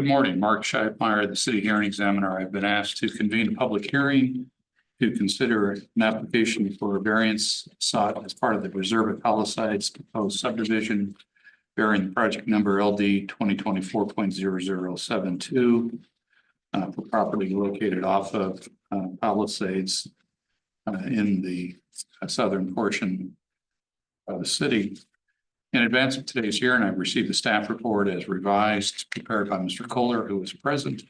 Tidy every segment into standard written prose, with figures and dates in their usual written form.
Good morning, Mark Scheibmeyer, the city hearing examiner. I've been asked to convene a public hearing to consider an application for a variance sought as part of the Reserve at Palisades proposed subdivision bearing the project number LD 2024.0072 for property located off of Palisades in the southern portion of the city. In advance of today's hearing, I've received the staff report as revised, prepared by Mr. Kohler, who was present.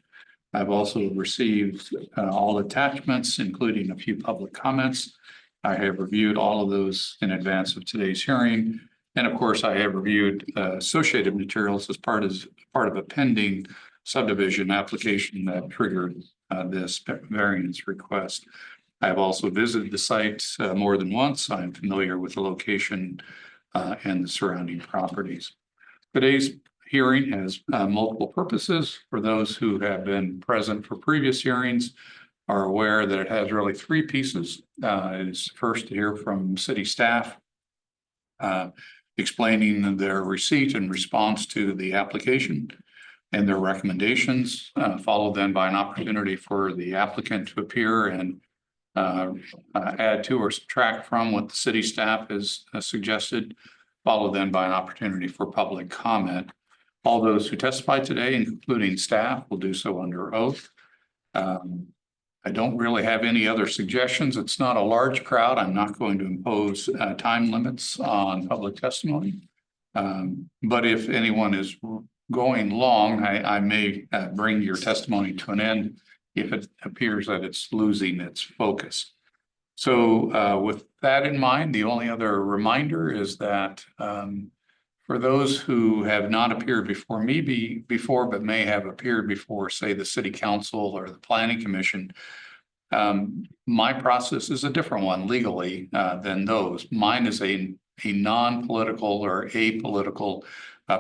I've also received all attachments, including a few public comments. I have reviewed all of those in advance of today's hearing. And of course, I have reviewed associated materials as part of a pending subdivision application that triggered this variance request. I have also visited the site more than once. I'm familiar with the location and the surrounding properties. Today's hearing has multiple purposes. For those who have been present for previous hearings are aware that it has really three pieces. It is first to hear from city staff explaining their receipt and response to the application and their recommendations, followed then by an opportunity for the applicant to appear and add to or subtract from what the city staff has suggested, followed then by an opportunity for public comment. All those who testify today, including staff, will do so under oath. I don't really have any other suggestions. It's not a large crowd. I'm not going to impose time limits on public testimony. But if anyone is going long, I may bring your testimony to an end if it appears that it's losing its focus. So with that in mind, the only other reminder is that for those who have not appeared before me before, but may have appeared before, say, the city council or the planning commission, my process is a different one legally than those. Mine is a non-political or apolitical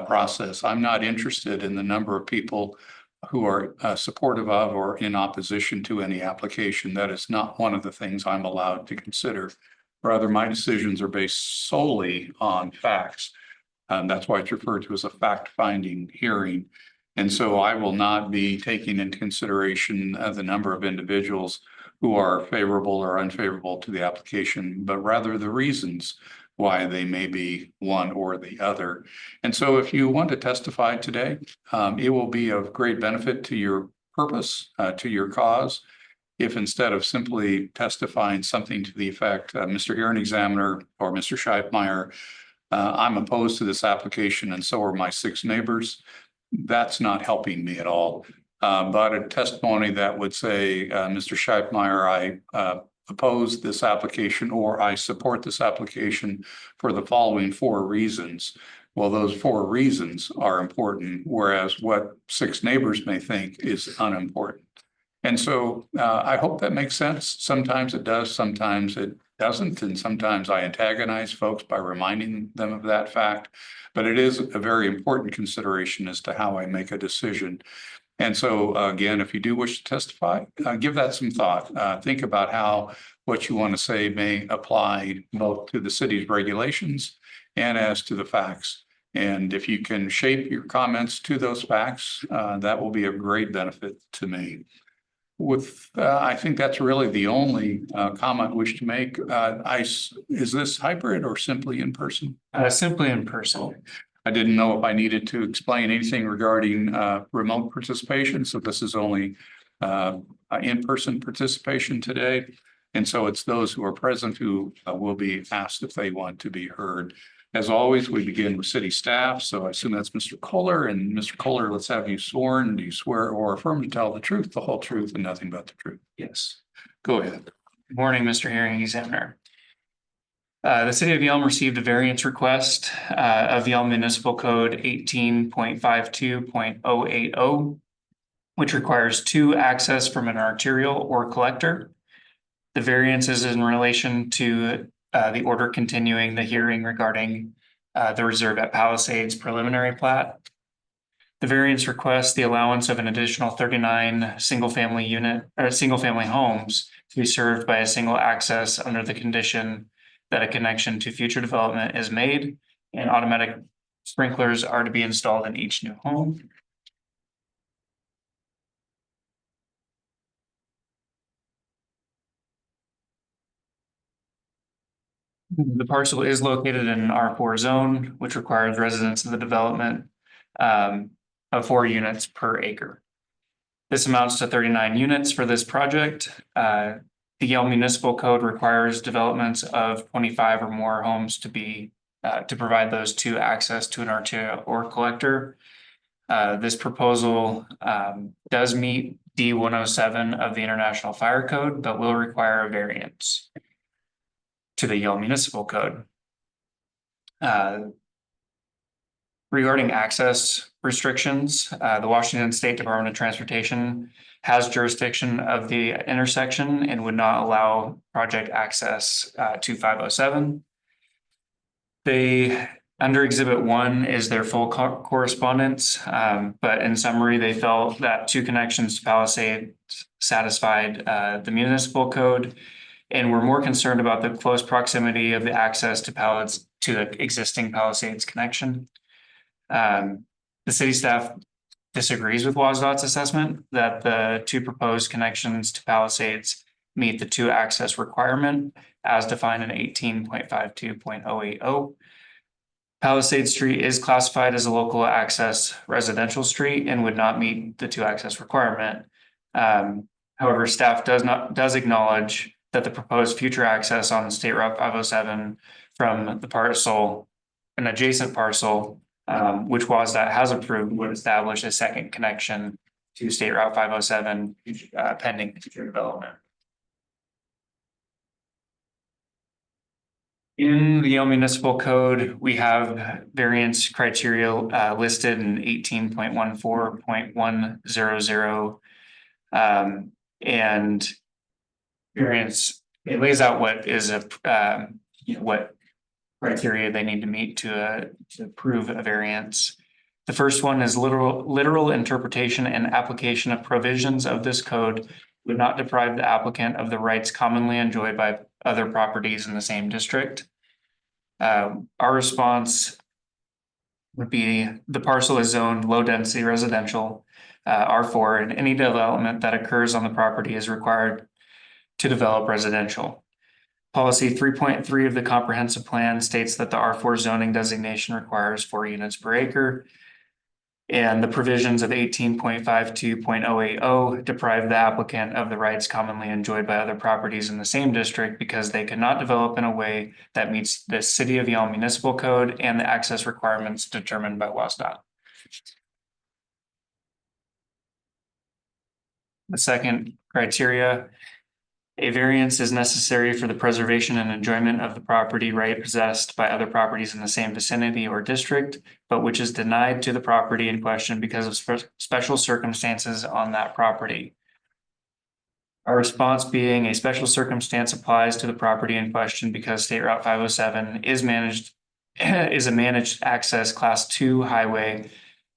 process. I'm not interested in the number of people who are supportive of or in opposition to any application. That is not one of the things I'm allowed to consider. Rather, my decisions are based solely on facts. That's why it's referred to as a fact-finding hearing. And so I will not be taking into consideration the number of individuals who are favorable or unfavorable to the application, but rather the reasons why they may be one or the other. And so if you want to testify today, it will be of great benefit to your purpose, to your cause. If instead of simply testifying something to the effect, Mr. Hearing Examiner or Mr. Scheibmeyer, I'm opposed to this application and so are my 6 neighbors, that's not helping me at all. But a testimony that would say, Mr. Scheibmeyer, I oppose this application or I support this application for the following 4 reasons. Well, those 4 reasons are important, whereas what 6 neighbors may think is unimportant. And so I hope that makes sense. Sometimes it does, sometimes it doesn't. And sometimes I antagonize folks by reminding them of that fact. But it is a very important consideration as to how I make a decision. And so, again, if you do wish to testify, give that some thought. Think about how what you want to say may apply both to the city's regulations and as to the facts. And if you can shape your comments to those facts, that will be of great benefit to me. I think that's really the only comment I wish to make. Is this hybrid or simply in person? Simply in person. I didn't know if I needed to explain anything regarding remote participation. So this is only in-person participation today. And so it's those who are present who will be asked if they want to be heard. As always, we begin with city staff. So I assume that's Mr. Kohler. And Mr. Kohler, let's have you sworn. Do you swear or affirm to tell the truth, the whole truth, and nothing but the truth? Yes. Go ahead. Good morning, Mr. Hearing Examiner. The city of Yelm received a variance request of Yelm Municipal Code 18.52.080, which requires 2 access from an arterial or collector. The variance is in relation to the order continuing the hearing regarding the Reserve at Palisades preliminary plat. The variance requests the allowance of an additional 39 single-family homes to be served by a single access under the condition that a connection to future development is made and automatic sprinklers are to be installed in each new home. The parcel is located in an R4 zone, which requires residents of the development of 4 units per acre. This amounts to 39 units for this project. The Yale Municipal Code requires developments of 25 or more homes to be to provide those two access to an arterial or collector. This proposal does meet D107 of the International Fire Code, but will require a variance to the Yale Municipal Code. Regarding access restrictions, the Washington State Department of Transportation has jurisdiction of the intersection and would not allow project access to 507. They, under Exhibit 1 is their full correspondence, but in summary, they felt that 2 connections to Palisades satisfied the municipal code and were more concerned about the close proximity of the access to the existing Palisades connection. The city staff disagrees with WSDOT's assessment that the 2 proposed connections to Palisades meet the 2 access requirement as defined in 18.52.080. Palisades Street is classified as a local access residential street and would not meet the 2 access requirement. However, staff does acknowledge that the proposed future access on State Route 507 from the parcel, an adjacent parcel, which WSDOT has approved, would establish a second connection to State Route 507 pending future development. In the Yale Municipal Code, we have variance criteria listed in 18.14.100. And variance, it lays out what is what criteria they need to meet to approve a variance. The first one is literal interpretation and application of provisions of this code would not deprive the applicant of the rights commonly enjoyed by other properties in the same district. Our response would be the parcel is zoned low density residential, R4, and any development that occurs on the property is required to develop residential. Policy 3.3 of the comprehensive plan states that the R4 zoning designation requires 4 units per acre. And the provisions of 18.52.080 deprive the applicant of the rights commonly enjoyed by other properties in the same district because they cannot develop in a way that meets the City of Yale Municipal Code and the access requirements determined by WSDOT. The second criteria, a variance is necessary for the preservation and enjoyment of the property right possessed by other properties in the same vicinity or district, but which is denied to the property in question because of special circumstances on that property. Our response being a special circumstance applies to the property in question because State Route 507 is a managed access Class 2 highway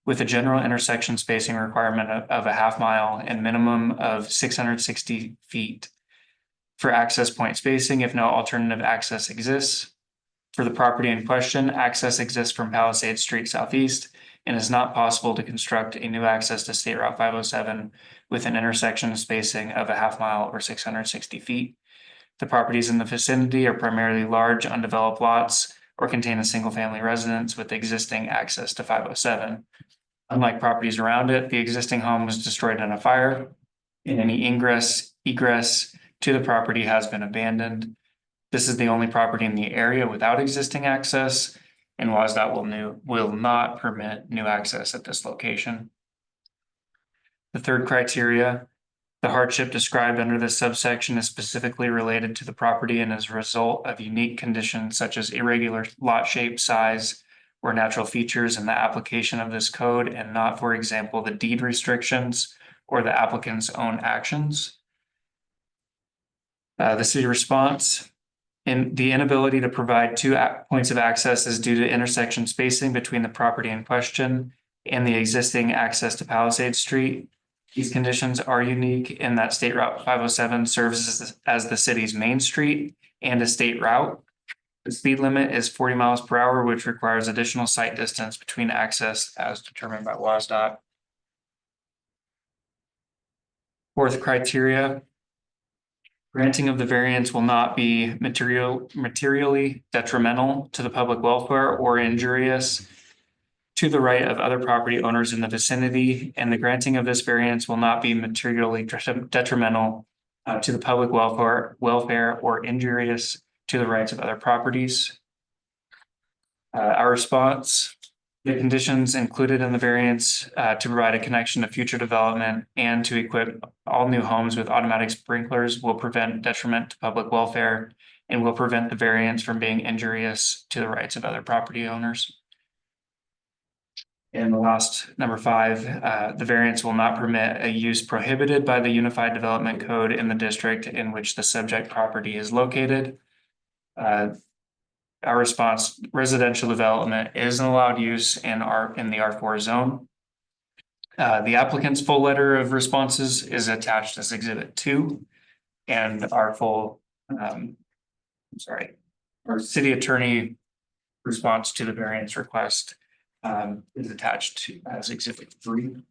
with a general intersection spacing requirement of a half mile and minimum of 660 feet. For access point spacing, if no alternative access exists. For the property in question, access exists from Palisades Street Southeast and is not possible to construct a new access to State Route 507 with an intersection spacing of a half mile or 660 feet. The properties in the vicinity are primarily large undeveloped lots or contain a single family residence with existing access to 507. Unlike properties around it, the existing home was destroyed in a fire and any egress to the property has been abandoned. This is the only property in the area without existing access, and WSDOT will not permit new access at this location. The third criteria, the hardship described under this subsection is specifically related to the property and as a result of unique conditions such as irregular lot shape, size, or natural features in the application of this code, and not, for example, the deed restrictions or the applicant's own actions. The city response, in the inability to provide 2 points of access is due to intersection spacing between the property in question and the existing access to Palisades Street. These conditions are unique in that State Route 507 serves as the city's main street and a state route. The speed limit is 40 miles per hour, which requires additional sight distance between access as determined by WSDOT. Fourth criteria, Granting of the variance will not be materially detrimental to the public welfare or injurious to the right of other property owners in the vicinity, and the granting of this variance will not be materially detrimental to the public welfare or injurious to the rights of other properties. Our response: the conditions included in the variance to provide a connection to future development and to equip all new homes with automatic sprinklers will prevent detriment to public welfare and will prevent the variance from being injurious to the rights of other property owners. And the last, number 5, the variance will not permit a use prohibited by the Unified Development Code in the district in which the subject property is located. Our response: residential development is an allowed use in the R4 zone. The applicant's full letter of responses is attached as Exhibit 2, and our our city attorney response to the variance request is attached as Exhibit 3.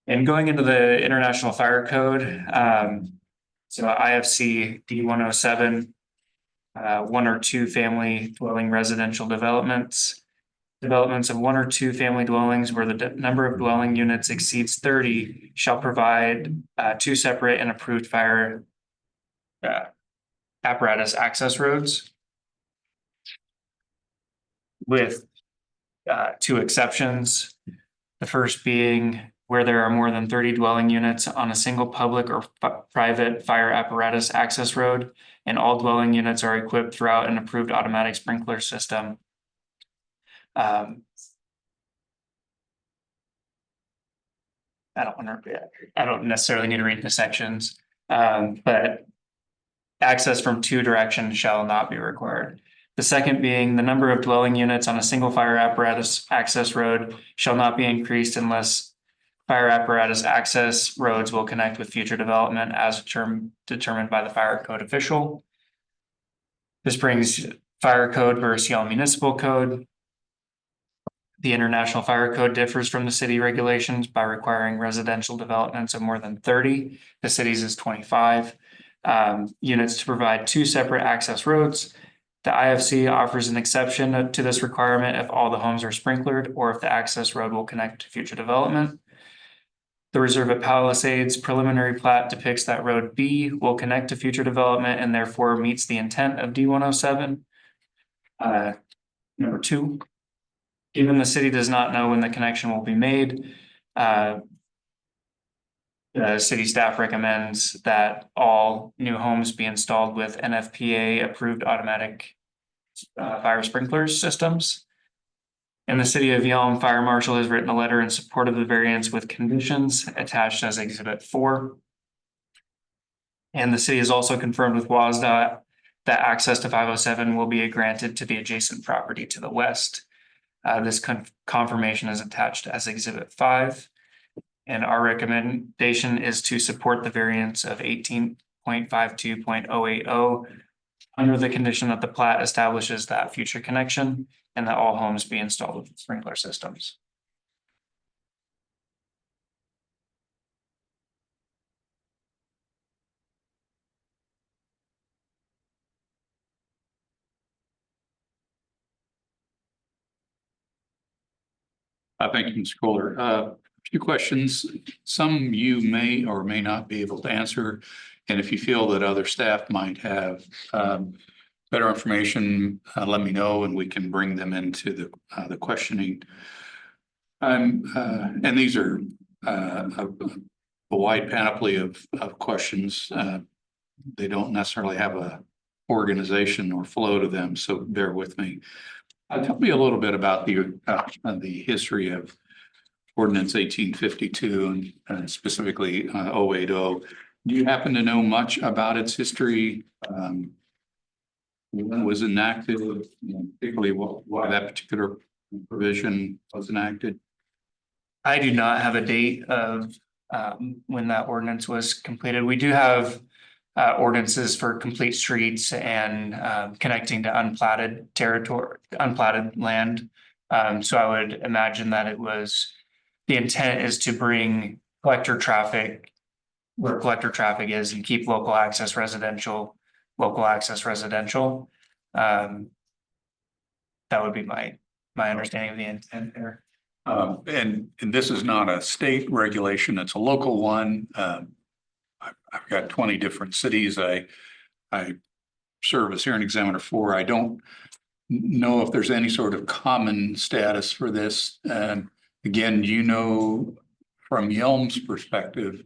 And going into the International Fire Code, so IFC D107. 1 or 2 family dwelling residential developments of 1 or 2 family dwellings where the number of dwelling units exceeds 30 shall provide 2 separate and approved fire apparatus access roads, with 2 exceptions. The first being where there are more than 30 dwelling units on a single public or private fire apparatus access road, and all dwelling units are equipped throughout an approved automatic sprinkler system. I don't necessarily need to read the sections, but access from 2 directions shall not be required. The second being the number of dwelling units on a single fire apparatus access road shall not be increased unless fire apparatus access roads will connect with future development as determined by the fire code official. This brings fire code versus Yellow Municipal Code. The International Fire Code differs from the city regulations by requiring residential developments of more than 30. The city's is 25 units to provide 2 separate access roads. The IFC offers an exception to this requirement if all the homes are sprinklered or if the access road will connect to future development. The Reserve at Palisades preliminary plat depicts that Road B will connect to future development and therefore meets the intent of D107. Number 2, given the city does not know when the connection will be made, the city staff recommends that all new homes be installed with NFPA approved automatic fire sprinkler systems. And the city of Yelm Fire Marshal has written a letter in support of the variance with conditions attached as Exhibit 4. And the city has also confirmed with WSDOT that access to 507 will be granted to the adjacent property to the west. This confirmation is attached as Exhibit 5. And our recommendation is to support the variance of 18.52.080 under the condition that the plat establishes that future connection and that all homes be installed with sprinkler systems. Thank you, Mr. Kohler. A few questions. Some you may or may not be able to answer. And if you feel that other staff might have better information, let me know and we can bring them into the questioning. And these are a wide panoply of questions. They don't necessarily have a organization or flow to them, so bear with me. Tell me a little bit about the history of Ordinance 1852 and specifically 080. Do you happen to know much about its history? When it was enacted, particularly why that particular provision was enacted? I do not have a date of when that ordinance was completed. We do have ordinances for complete streets and connecting to unplatted territory, unplatted land. So I would imagine that the intent is to bring collector traffic where collector traffic is and keep local access residential. That would be my understanding of the intent there. And this is not a state regulation, it's a local one. I've got 20 different cities. I serve as hearing examiner for. I don't know if there's any sort of common status for this. Again, you know, from Yelm's perspective,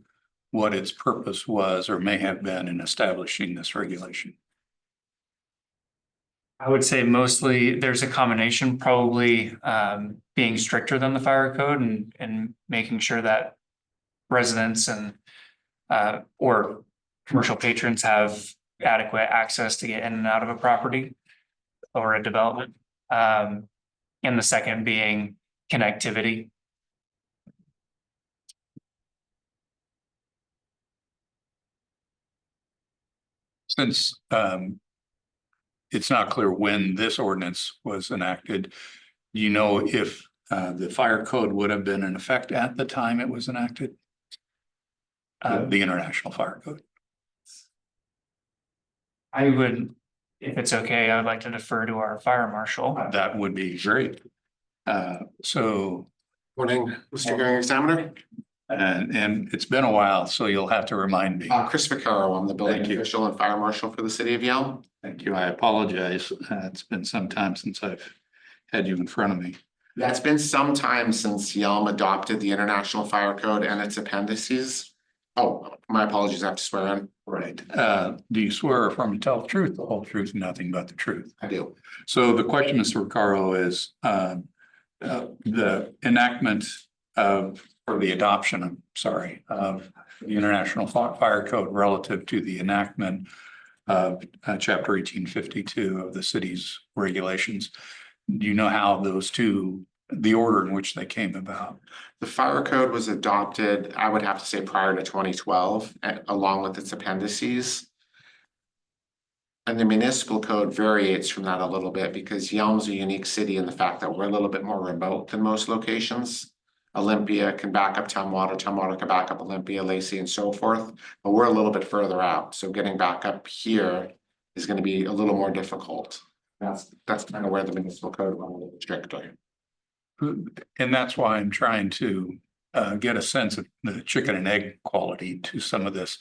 what its purpose was or may have been in establishing this regulation. I would say mostly there's a combination, probably being stricter than the fire code and making sure that residents and or commercial patrons have adequate access to get in and out of a property or a development. And the second being connectivity. Since it's not clear when this ordinance was enacted, do you know if the fire code would have been in effect at the time it was enacted? The International Fire Code. I would, if it's okay, I would like to defer to our fire marshal. That would be great. So, Morning, Mr. Hearing Examiner. and it's been a while, so you'll have to remind me. Chris Vaccaro, I'm the building Thank you. official and fire marshal for the city of Yelm. Thank you. I apologize. It's been some time since I've had you in front of me. Yeah, it's been some time since Yelm adopted the International Fire Code and its appendices. Oh, my apologies, I have to swear in. Right. Do you swear or affirm to tell the truth, the whole truth, and nothing but the truth? I do. So the question, Mr. Vaccaro, is the enactment of, or the adoption, I'm sorry, of the International Fire Code relative to the enactment of chapter 1852 of the city's regulations. Do you know how those two, the order in which they came about? The fire code was adopted, I would have to say prior to 2012, along with its appendices. And the municipal code variates from that a little bit because Yelm's a unique city in the fact that we're a little bit more remote than most locations. Olympia can back up Tumwater can back up Olympia, Lacey, and so forth, but we're a little bit further out. So getting back up here is going to be a little more difficult. That's kind of where the municipal code went a little stricter. And that's why I'm trying to get a sense of the chicken and egg quality to some of this.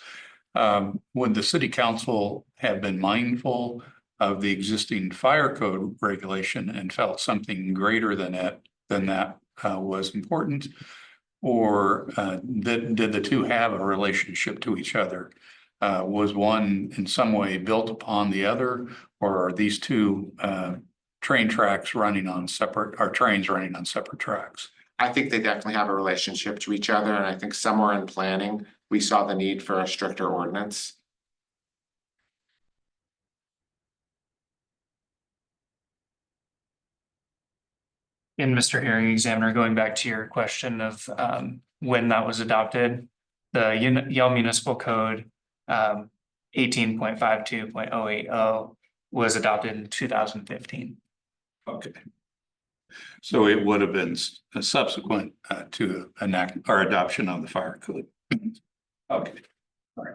Would the city council have been mindful of the existing fire code regulation and felt something greater than that was important? Or did the two have a relationship to each other? Was one in some way built upon the other, or are these two trains running on separate tracks? I think they definitely have a relationship to each other, and I think somewhere in planning, we saw the need for a stricter ordinance. And Mr. Hearing Examiner, going back to your question of when that was adopted, the Yelm Municipal Code 18.52.080 was adopted in 2015. Okay. So it would have been subsequent to adoption of the fire code. Okay. All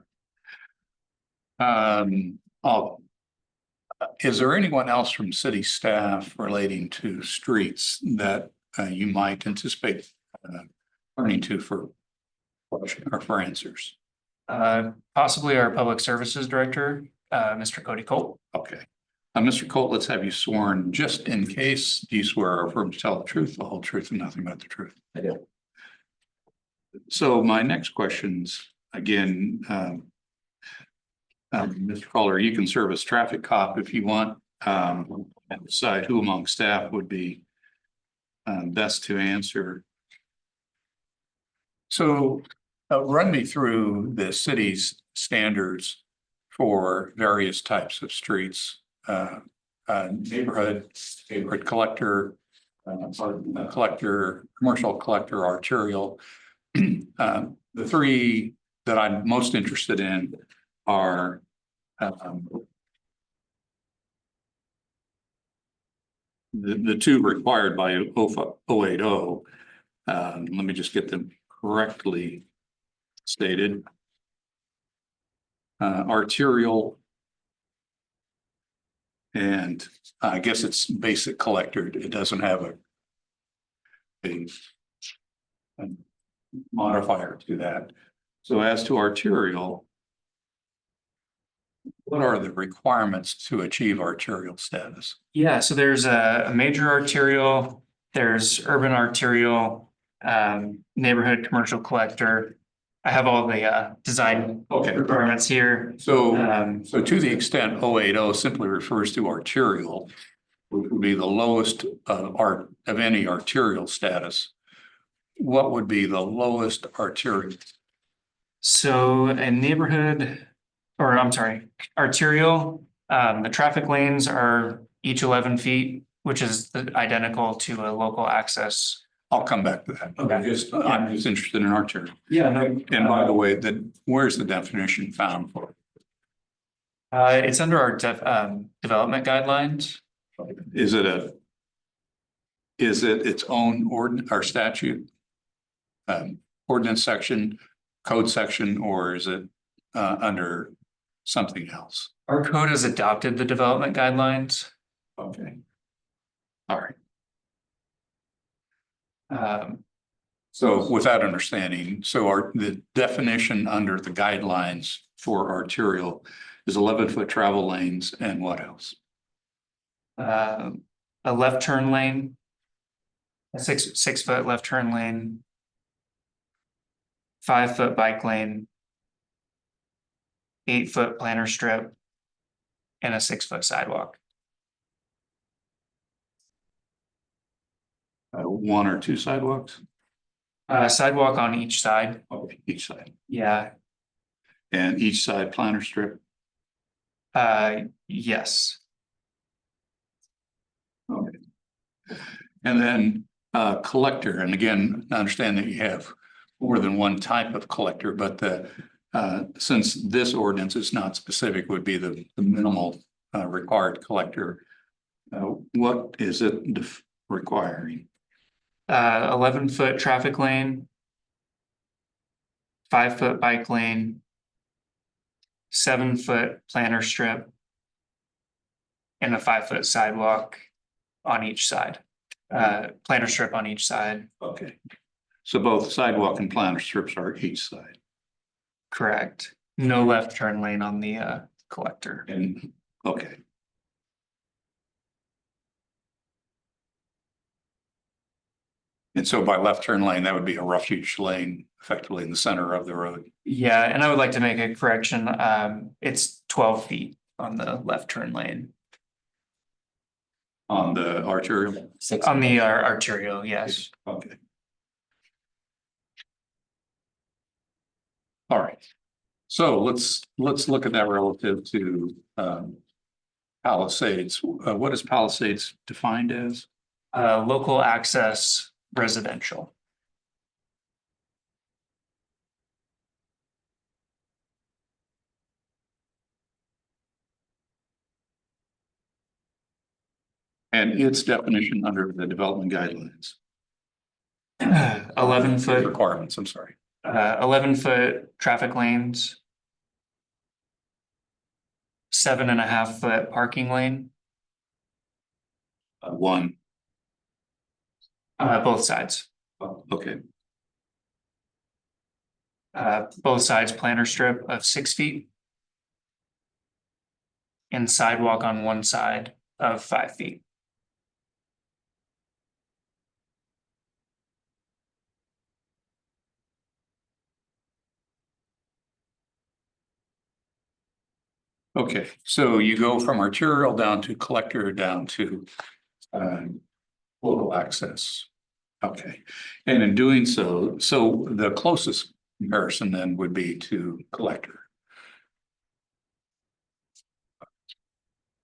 right. Is there anyone else from city staff relating to streets that you might anticipate turning to for question or for answers? Possibly our Public Services Director, Mr. Cody Colt. Okay. Mr. Colt, let's have you sworn just in case. Do you swear or affirm to tell the truth, the whole truth, and nothing but the truth? I do. So my next questions, again, Mr. Caller, you can serve as traffic cop if you want. And decide who among staff would be best to answer. So run me through the city's standards for various types of streets. Neighborhood collector, commercial collector, arterial. The three that I'm most interested in are the two required by OFA 080. Let me just get them correctly stated. arterial. And I guess it's basic collector. It doesn't have a modifier to that. So as to arterial, what are the requirements to achieve arterial status? Yeah, so there's a major arterial, there's urban arterial, neighborhood commercial collector. I have all the design Okay. requirements here. So, so to the extent 080 simply refers to arterial, which would be the lowest of any arterial status, what would be the lowest arterial? So a neighborhood, or I'm sorry, arterial, the traffic lanes are each 11 feet, which is identical to a local access. I'll come back to that. Okay. I'm just interested in arterial. Yeah, no. And by the way, where's the definition found for it? It's under our development guidelines. Is it its own or statute? Ordinance section, code section, or is it under something else? Our code has adopted the development guidelines. Okay. All right. So with that understanding, so the definition under the guidelines for arterial is 11-foot travel lanes and what else? A left turn lane. A 6 foot left turn lane. 5 foot bike lane. 8 foot planter strip. And a 6 foot sidewalk. One or two sidewalks? Sidewalk on each side. Okay, each side. Yeah, And each side planter strip? yes. Okay. And then collector, and again, I understand that you have more than one type of collector, but since this ordinance is not specific, would be the minimal required collector. What is it requiring? 11 foot traffic lane. 5 foot bike lane. 7 foot planter strip. And a 5 foot sidewalk on each side. Planter strip on each side. Okay. So both sidewalk and planter strips are each side. Correct. No left turn lane on the collector. And, okay. And so by left turn lane, that would be a refuge lane effectively in the center of the road. Yeah, and I would like to make a correction. It's 12 feet on the left turn lane. On the arterial? On the arterial, yes. Okay. All right. So let's look at that relative to Palisades. What is Palisades defined as? Local access residential. And its definition under the development guidelines. 11 foot, Requirements, I'm sorry. 11 foot traffic lanes. 7.5 foot parking lane, One, both sides. okay, Both sides planter strip of 6 feet. And sidewalk on one side of 5 feet. okay. So you go from arterial down to collector down to local access. Okay, and in doing so, so the closest comparison then would be to collector.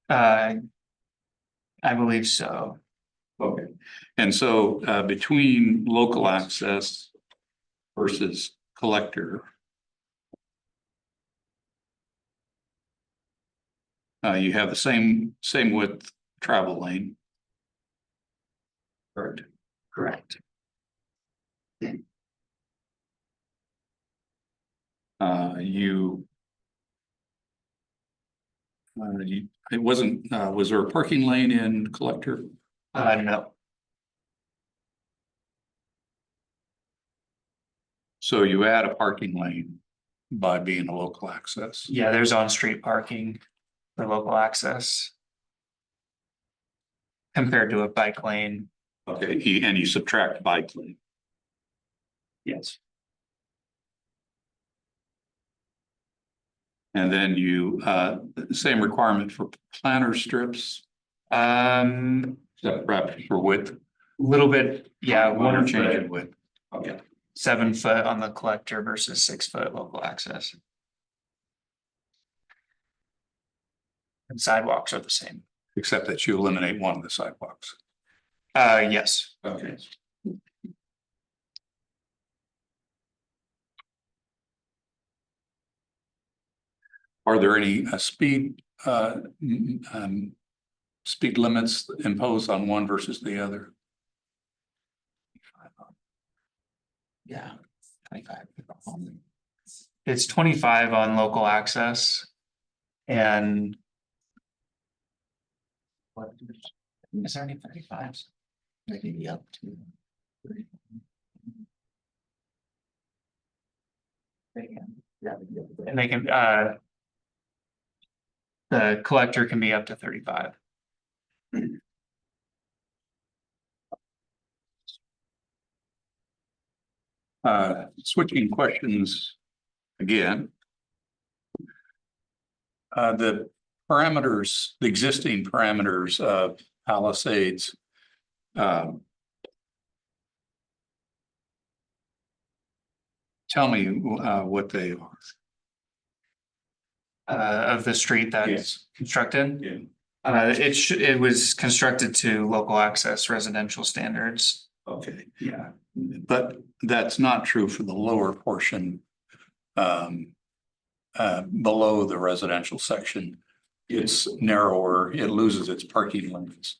I believe so. Okay, and so between local access versus collector. You have the same width travel lane. Correct. Correct. You It wasn't, was there a parking lane in Collector? No, So you add a parking lane by being a local access. yeah, there's on-street parking for local access. Compared to a bike lane, Okay, and you subtract bike lane. yes. And then you, same requirement for planter strips, perhaps for width. Little bit, yeah, one Or or change in change width. Okay. 7 foot on the collector versus 6 foot local access. And sidewalks are the same. Except that you eliminate one of the sidewalks. Yes. Okay. Are there any speed limits imposed on one versus the other? Yeah. 25. It's 25 on local access. And. What? Is there any 35s? Maybe up to. They can, yeah. And they can, the collector can be up to 35. Switching questions again. The parameters, the existing parameters of Palisades. Tell me what they are. Of the street that's constructed. Yeah. It was constructed to local access residential standards. Okay. Yeah. But that's not true for the lower portion. Below the residential section, it's narrower, it loses its parking lanes.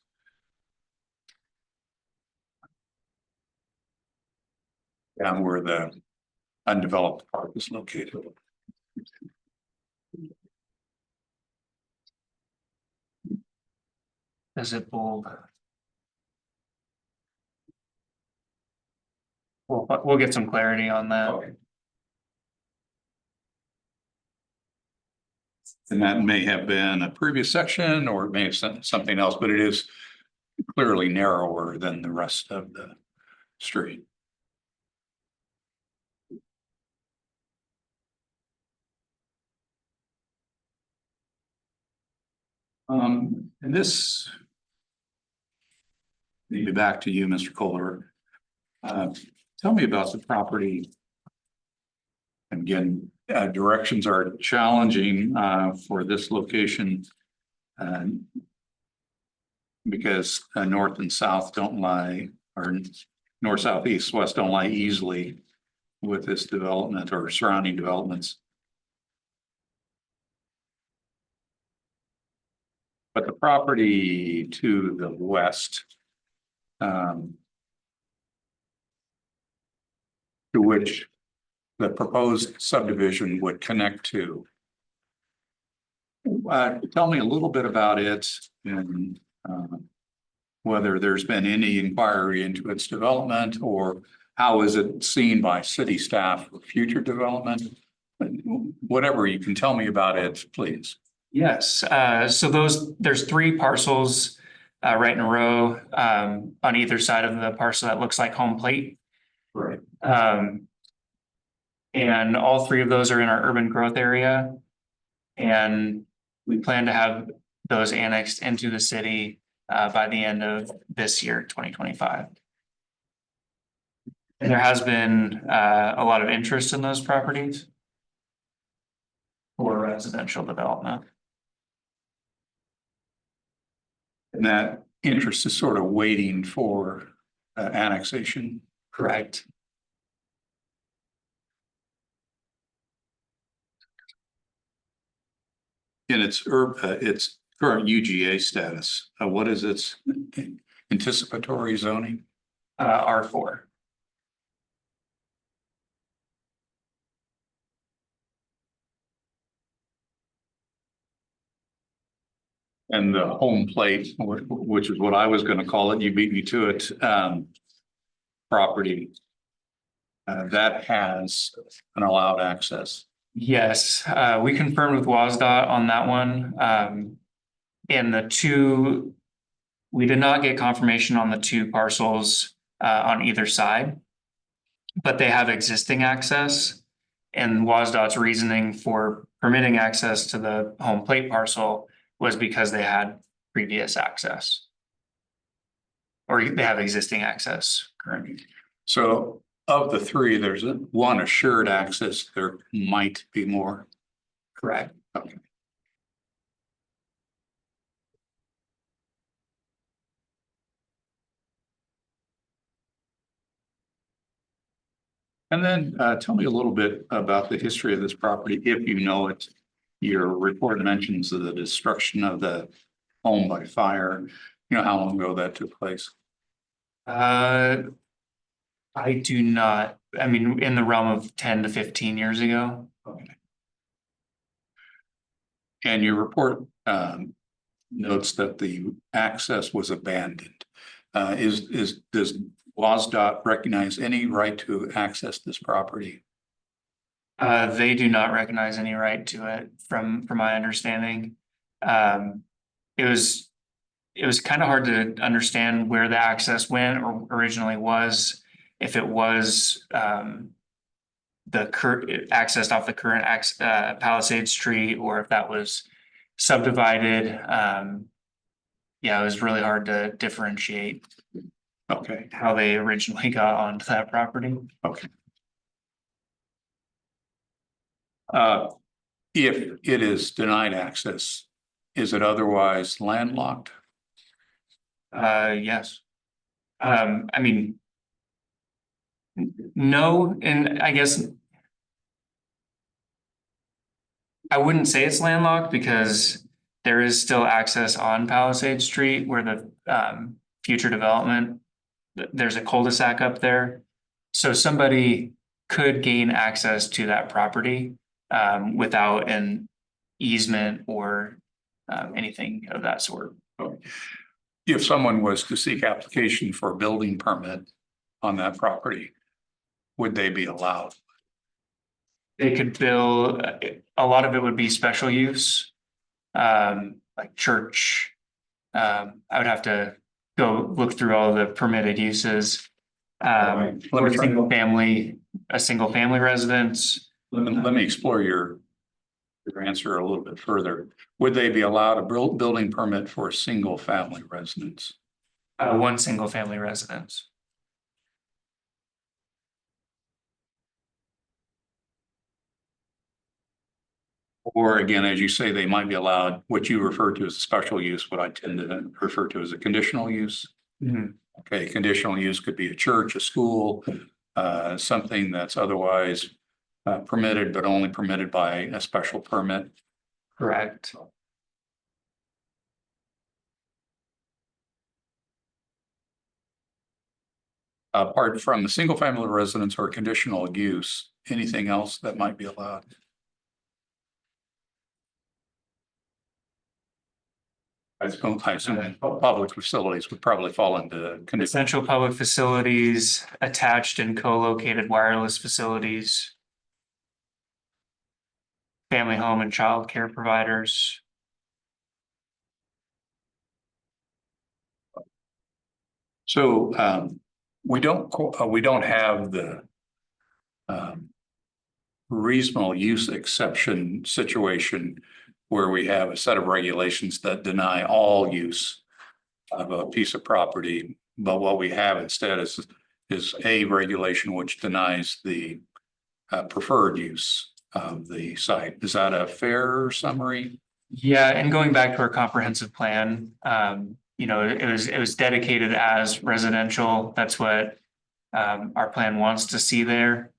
Down where the undeveloped part is located. Is it bold? We'll get some clarity on that. Okay. And that may have been a previous section, or it may have been something else, but it is clearly narrower than the rest of the street. And this. Maybe back to you, Mr. Kohler. Tell me about the property. Again, directions are challenging for this location. Because north and south don't lie, or north, south, east, west don't lie easily with this development or surrounding developments. But the property to the west, to which the proposed subdivision would connect to. Tell me a little bit about it and whether there's been any inquiry into its development, or how is it seen by city staff for future development? Whatever you can tell me about it, please. Yes, so there's 3 parcels right in a row on either side of the parcel that looks like home plate. Right. And all 3 of those are in our urban growth area. And we plan to have those annexed into the city by the end of this year, 2025. And there has been a lot of interest in those properties for residential development. And that interest is sort of waiting for annexation. Correct. In its current UGA status, what is its anticipatory zoning? R4. And the home plate, which is what I was gonna call it, you beat me to it, property. That has an allowed access. Yes, we confirmed with WASDOT on that one. And the two, we did not get confirmation on the two parcels on either side. But they have existing access. And WASDOT's reasoning for permitting access to the home plate parcel was because they had previous access. Or they have existing access currently. So of the three, there's one assured access, there might be more. Correct. Okay. And then tell me a little bit about the history of this property, if you know it. Your report mentions the destruction of the home by fire. You know how long ago that took place? I do not, I mean, in the realm of 10 to 15 years ago. And your report notes that the access was abandoned. Does WASDOT recognize any right to access this property? They do not recognize any right to it from my understanding. It was kind of hard to understand where the access went or originally was. If it was the accessed off the current Palisade Street, or if that was subdivided. Yeah, it was really hard to differentiate Okay, how they originally got onto that property. okay. If it is denied access, is it otherwise landlocked? Yes. I mean. No, and I guess. I wouldn't say it's landlocked because there is still access on Palisade Street where the future development. There's a cul-de-sac up there. So somebody could gain access to that property without an easement or anything of that sort. If someone was to seek application for a building permit on that property, would they be allowed? They could build, a lot of it would be special use, like church. I would have to go look through all the permitted uses. Right. Or a single family residence. Let me explore your answer a little bit further. Would they be allowed a building permit for a single family residence? One single family residence. Or again, as you say, they might be allowed what you refer to as a special use, what I tend to refer to as a conditional use. Okay, conditional use could be a church, a school, something that's otherwise permitted, but only permitted by a special permit. Correct. Apart from the single family residence or conditional use, anything else that might be allowed? I assume public facilities would probably fall into condition. Essential public facilities, attached and co-located wireless facilities. Family home and child care providers. So we don't have the reasonable use exception situation where we have a set of regulations that deny all use of a piece of property. But what we have instead is a regulation which denies the preferred use of the site. Is that a fair summary? Yeah, and going back to our comprehensive plan, you know, it was dedicated as residential. That's what our plan wants to see there.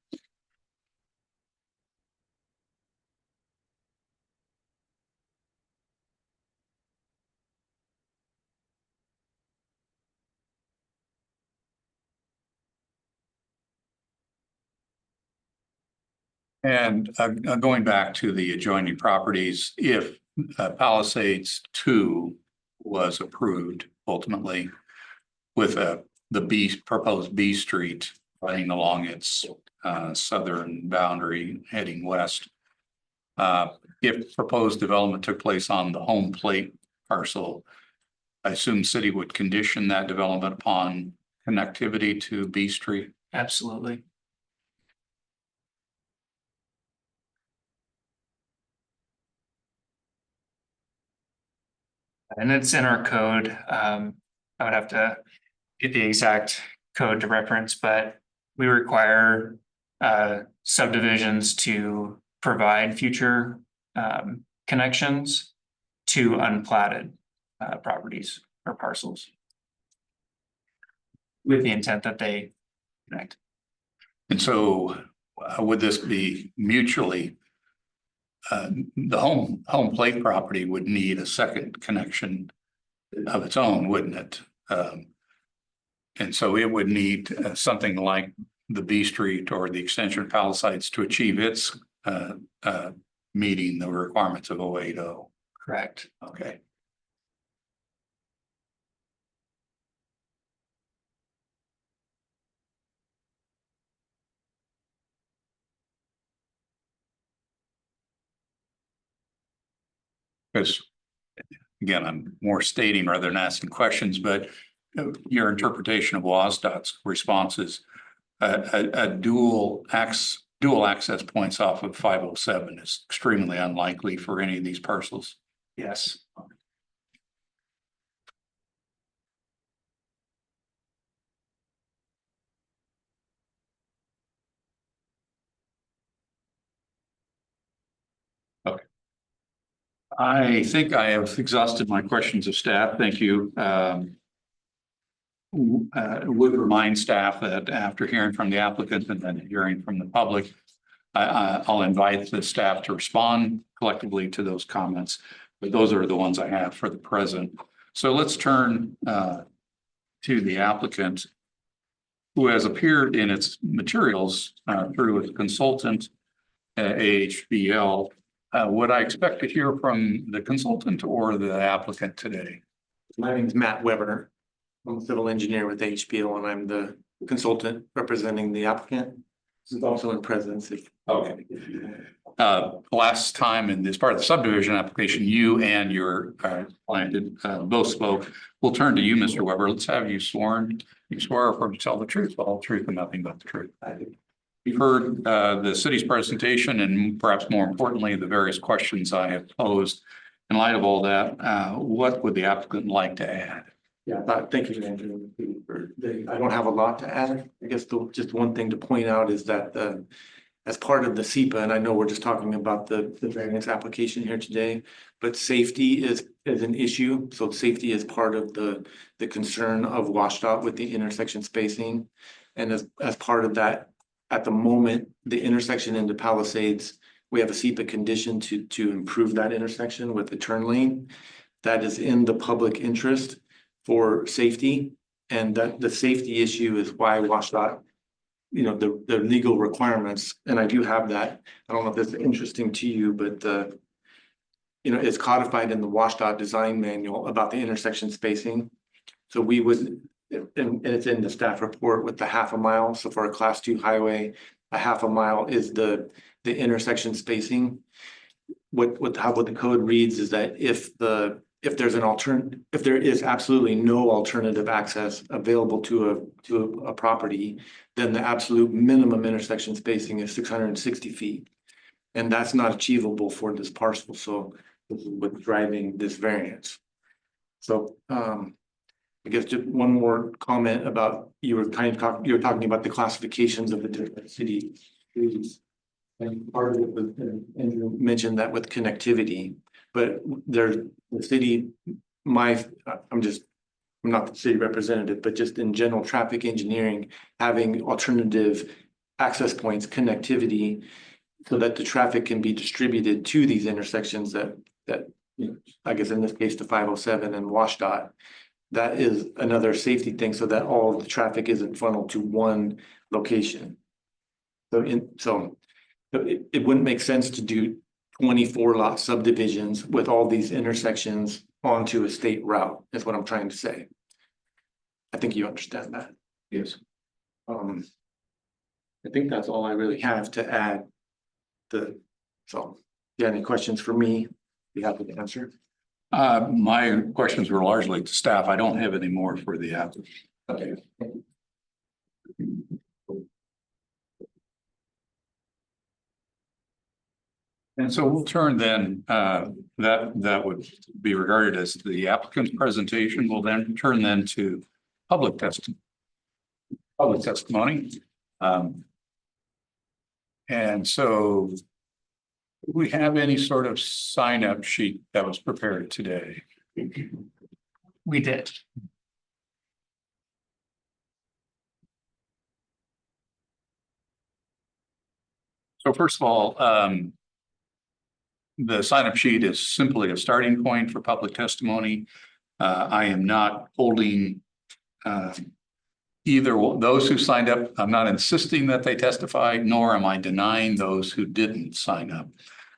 And going back to the adjoining properties, if Palisades 2 was approved ultimately with the proposed B Street running along its southern boundary heading west. If proposed development took place on the home plate parcel, I assume city would condition that development upon connectivity to B Street. Absolutely. And it's in our code. I would have to get the exact code to reference, but we require subdivisions to provide future connections to unplatted properties or parcels with the intent that they connect. And so would this be mutually? The home plate property would need a second connection of its own, wouldn't it? And so it would need something like the B Street or the extension of Palisades to achieve its meeting the requirements of 080. Correct. Okay. Because again, I'm more stating rather than asking questions, but your interpretation of WSDOT's responses, a dual access points off of 507 is extremely unlikely for any of these parcels. Yes. I think I have exhausted my questions of staff. Thank you. Would remind staff that after hearing from the applicant and then hearing from the public, I'll invite the staff to respond collectively to those comments, but those are the ones I have for the present. So let's turn to the applicant, who has appeared in its materials through its consultant, AHBL. Would I expect to hear from the consultant or the applicant today? My name is Matt Weber. I'm a civil engineer with HPO and I'm the consultant representing the applicant. This is also in presidency. Okay. Last time in this part of the subdivision application, you and your client both spoke. We'll turn to you, Mr. Weber. Let's have you sworn. You swear or tell the truth, all the truth and nothing but the truth. I do. You've heard the city's presentation and perhaps more importantly, the various questions I have posed. In light of all that, what would the applicant like to add? Yeah, thank you, Andrew. I don't have a lot to add. I guess just one thing to point out is that as part of the SEPA, and I know we're just talking about the variance application here today, but safety is an issue. So safety is part of the concern of WSDOT with the intersection spacing. And as part of that, at the moment, the intersection into Palisades, we have a SEPA condition to improve that intersection with the turn lane. That is in the public interest for safety. And that the safety issue is why WSDOT, you know, the legal requirements, and I do have that. I don't know if that's interesting to you, but you know, it's codified in the WSDOT design manual about the intersection spacing. So we would, and it's in the staff report with the half a mile. So for a class 2 highway, a half a mile is the intersection spacing. What the code reads is that if there's if there is absolutely no alternative access available to a property, then the absolute minimum intersection spacing is 660 feet. And that's not achievable for this parcel. So this is what's driving this variance. So I guess just one more comment about you were talking about the classifications of the different cities. And part of it was, and you mentioned that with connectivity, but there's the city, I'm not the city representative, but just in general traffic engineering, having alternative access points, connectivity, so that the traffic can be distributed to these intersections that you know, I guess in this case, the 507 and WSDOT. That is another safety thing, so that all the traffic isn't funneled to one location. So it wouldn't make sense to do 24 lot subdivisions with all these intersections onto a state route, is what I'm trying to say. I think you understand that. Yes. I think that's all I really have to add. So, you got any questions for me? Be happy to answer. My questions were largely to staff. I don't have any more for the applicant. Okay. And so we'll turn then, that would be regarded as the applicant's presentation. Will then turn then to public testimony. And so do we have any sort of sign up sheet that was prepared today? We did. So first of all, the sign up sheet is simply a starting point for public testimony. I am not holding either those who signed up. I'm not insisting that they testify, nor am I denying those who didn't sign up.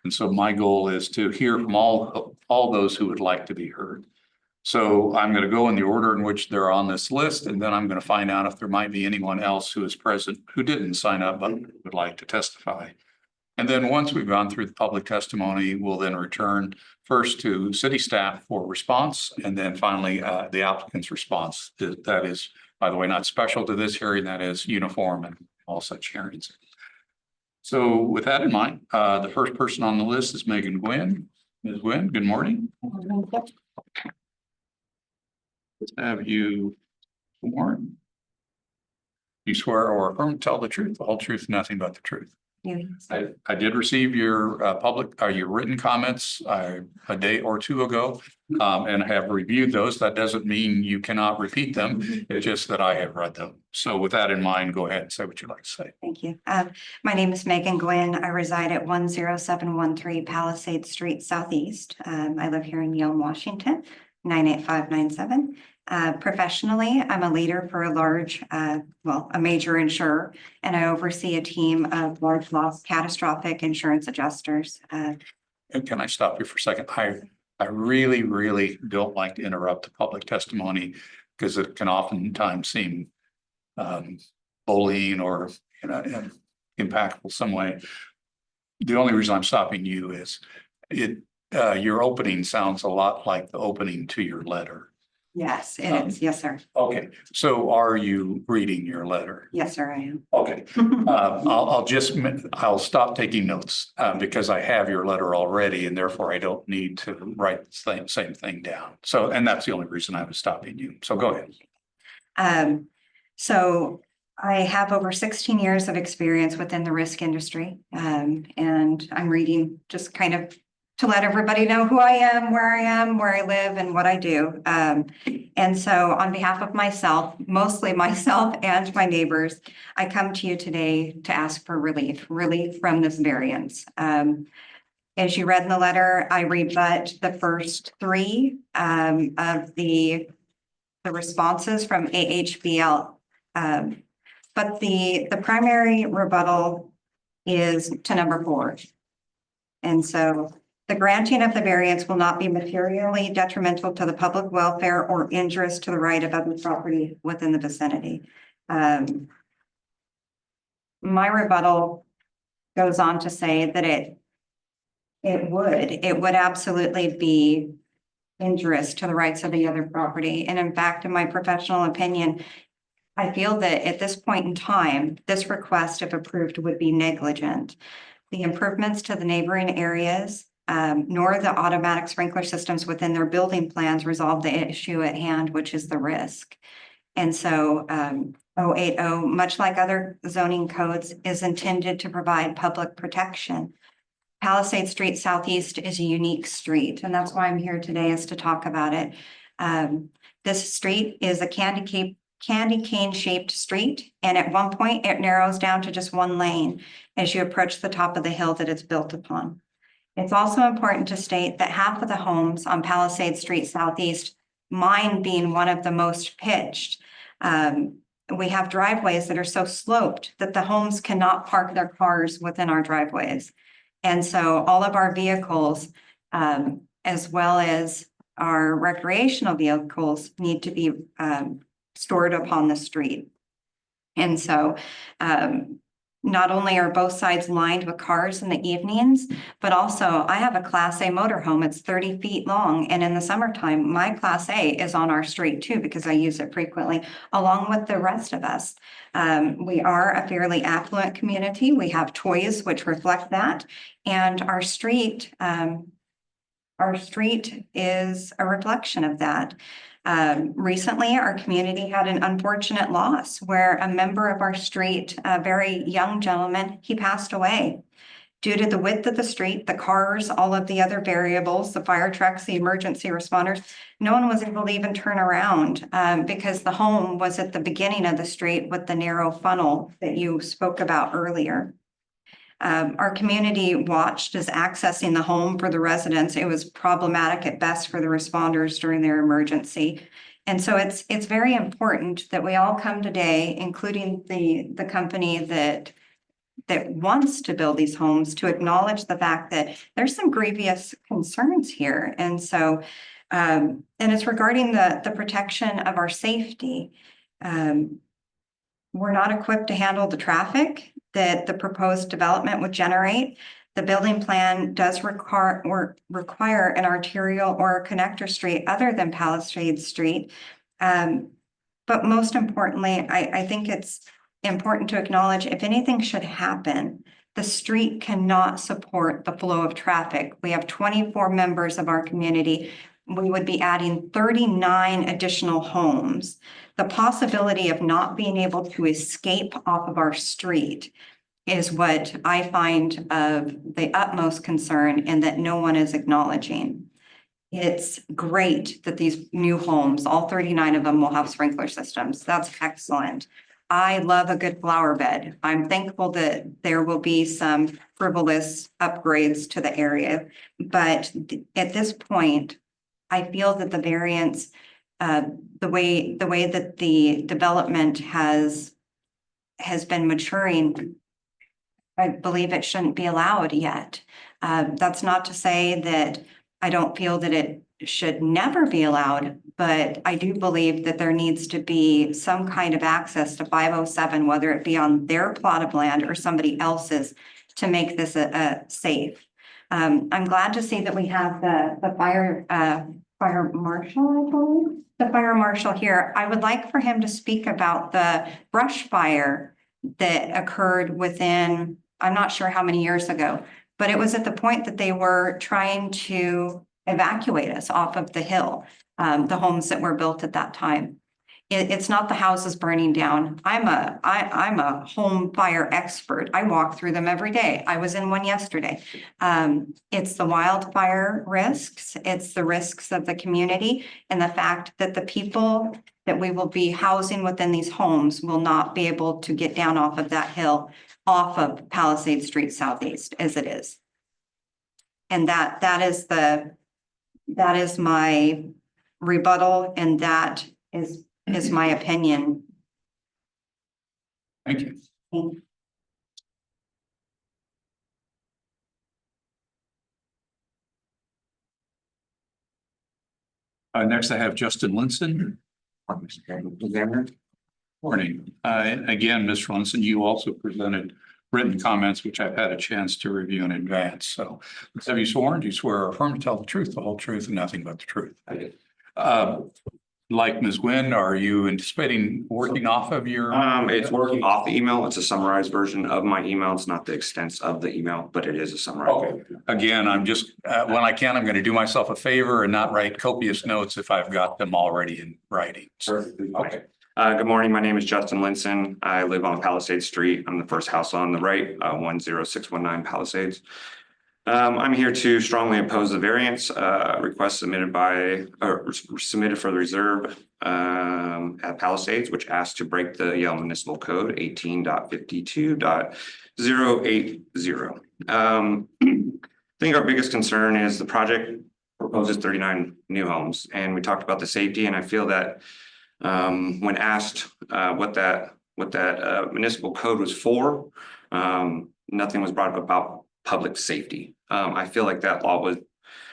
And so my goal is to hear from all those who would like to be heard. So I'm going to go in the order in which they're on this list, and then I'm going to find out if there might be anyone else who is present who didn't sign up but would like to testify. And then once we've gone through the public testimony, we'll then return first to city staff for response, and then finally the applicant's response. That is, by the way, not special to this hearing, that is uniform in all such hearings. So with that in mind, the first person on the list is Megan Gwynn. Ms. Gwynn, good morning. Let's have you sworn. You swear or affirm to tell the truth, the whole truth, nothing but the truth. I did receive your your written comments a day or two ago, and I have reviewed those. That doesn't mean you cannot repeat them. It's just that I have read them. So with that in mind, go ahead and say what you'd like to say. Thank you. My name is Megan Gwynn. I reside at 10713 Palisade Street Southeast. I live here in Yelm, Washington, 98597. Professionally, I'm a leader for a large, a major insurer, and I oversee a team of large loss catastrophic insurance adjusters. And can I stop you for a second? I really, really don't like to interrupt the public testimony because it can oftentimes seem bullying or impactful some way. The only reason I'm stopping you is your opening sounds a lot like the opening to your letter. Yes, it is. Yes, sir. Okay, so are you reading your letter? Yes, sir, I am. Okay, I'll stop taking notes because I have your letter already, and therefore I don't need to write the same thing down. So, and that's the only reason I was stopping you. So go ahead. So I have over 16 years of experience within the risk industry, and I'm reading just kind of to let everybody know who I am, where I live, and what I do. And so on behalf of myself, mostly myself and my neighbors, I come to you today to ask for relief from this variance. As you read in the letter, I rebut the first three of the responses from AHBL. But the primary rebuttal is to number 4. And so the granting of the variance will not be materially detrimental to the public welfare or injurious to the right of other property within the vicinity. My rebuttal goes on to say that it would absolutely be injurious to the rights of the other property. And in fact, in my professional opinion, I feel that at this point in time, this request, if approved, would be negligent. The improvements to the neighboring areas, nor the automatic sprinkler systems within their building plans resolve the issue at hand, which is the risk. And so 080, much like other zoning codes, is intended to provide public protection. Palisade Street Southeast is a unique street, and that's why I'm here today, is to talk about it. This street is a candy cane shaped street, and at one point it narrows down to just one lane as you approach the top of the hill that it's built upon. It's also important to state that half of the homes on Palisade Street Southeast, mine being one of the most pitched, we have driveways that are so sloped that the homes cannot park their cars within our driveways. And so all of our vehicles, as well as our recreational vehicles need to be stored upon the street. And so not only are both sides lined with cars in the evenings, but also I have a Class A motorhome. It's 30 feet long. And in the summertime, my Class A is on our street too, because I use it frequently, along with the rest of us. We are a fairly affluent community. We have toys which reflect that. And our street is a reflection of that. Recently, our community had an unfortunate loss where a member of our street, a very young gentleman, he passed away. Due to the width of the street, the cars, all of the other variables, the fire trucks, the emergency responders, no one was able to even turn around because the home was at the beginning of the street with the narrow funnel that you spoke about earlier. Our community watched as accessing the home for the residents. It was problematic at best for the responders during their emergency. And so it's very important that we all come today, including the company that wants to build these homes, to acknowledge the fact that there's some grievous concerns here. And so, and it's regarding the protection of our safety. We're not equipped to handle the traffic that the proposed development would generate. The building plan does require an arterial or a connector street other than Palisade Street. But most importantly, I think it's important to acknowledge if anything should happen, the street cannot support the flow of traffic. We have 24 members of our community. We would be adding 39 additional homes. The possibility of not being able to escape off of our street is what I find of the utmost concern and that no one is acknowledging. It's great that these new homes, all 39 of them, will have sprinkler systems. That's excellent. I love a good flower bed. I'm thankful that there will be some frivolous upgrades to the area. But at this point, I feel that the variance, the way that the development has been maturing, I believe it shouldn't be allowed yet. That's not to say that I don't feel that it should never be allowed, but I do believe that there needs to be some kind of access to 507, whether it be on their plot of land or somebody else's, to make this a safe. I'm glad to see that we have the fire marshal, I believe. The fire marshal here. I would like for him to speak about the brush fire that occurred within, I'm not sure how many years ago, but it was at the point that they were trying to evacuate us off of the hill, the homes that were built at that time. It's not the houses burning down. I'm a home fire expert. I walk through them every day. I was in one yesterday. It's the wildfire risks. It's the risks of the community and the fact that the people that we will be housing within these homes will not be able to get down off of that hill, off of Palisade Street Southeast as it is. And that is my rebuttal, and that is my opinion. Thank you. Next I have Justin Linson. Morning. Again, Mr. Linson, you also presented written comments, which I've had a chance to review in advance. So have you sworn? Do you swear or affirm to tell the truth, the whole truth, and nothing but the truth? I did. Like Ms. Nguyen, are you anticipating working off of your? It's working off the email. It's a summarized version of my email. It's not the extent of the email, but it is a summarized. Okay. Again, I'm just, when I can, I'm going to do myself a favor and not write copious notes if I've got them already in writing. Perfectly fine. Okay. Good morning. My name is Justin Linson. I live on Palisade Street. I'm the first house on the right, 10619 Palisades. I'm here to strongly oppose the variance request submitted for the reserve at Palisades, which asks to break the Yale Municipal Code 18.52.080. I think our biggest concern is the project proposes 39 new homes, and we talked about the safety, and I feel that when asked what that municipal code was for, nothing was brought up about public safety. I feel like that law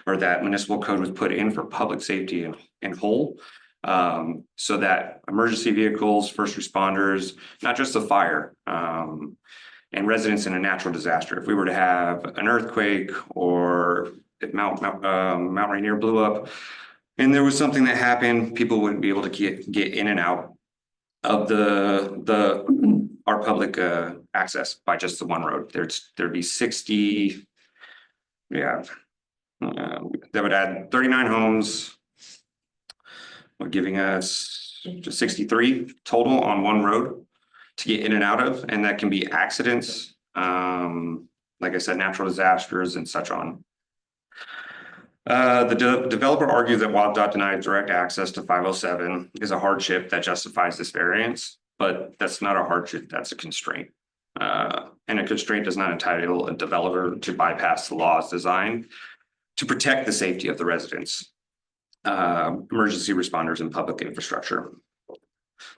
or that municipal code was put in for public safety in whole. So that emergency vehicles, first responders, not just the fire, and residents in a natural disaster. If we were to have an earthquake or if Mount Rainier blew up and there was something that happened, people wouldn't be able to get in and out of our public access by just the one road. There'd be 60, that would add 39 homes, giving us just 63 total on one road to get in and out of, and that can be accidents, like I said, natural disasters and such on. The developer argues that WaDOT denied direct access to 507 is a hardship that justifies this variance, but that's not a hardship, that's a constraint. And a constraint does not entitle a developer to bypass the laws designed to protect the safety of the residents, emergency responders, and public infrastructure.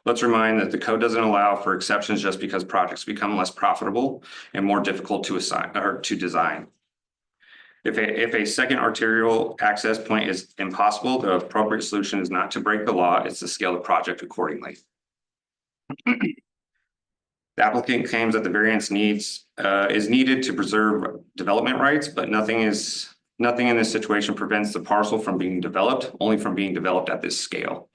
Let's remind that the code doesn't allow for exceptions just because projects become less profitable and more difficult to assign or to design. If a second arterial access point is impossible, the appropriate solution is not to break the law, it's to scale the project accordingly. The applicant claims that the variance is needed to preserve development rights, but nothing in this situation prevents the parcel from being developed, only from being developed at this scale.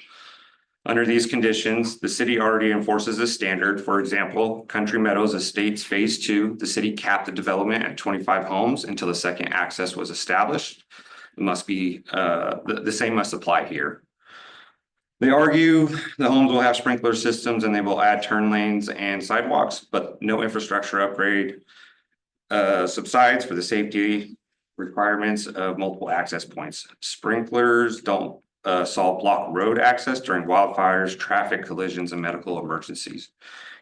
Under these conditions, the city already enforces this standard. For example, Country Meadows Estates Phase 2, the city capped the development at 25 homes until the second access was established. It must be, the same must apply here. They argue the homes will have sprinkler systems and they will add turn lanes and sidewalks, but no infrastructure upgrade subsides for the safety requirements of multiple access points. Sprinklers don't solve block road access during wildfires, traffic collisions, and medical emergencies.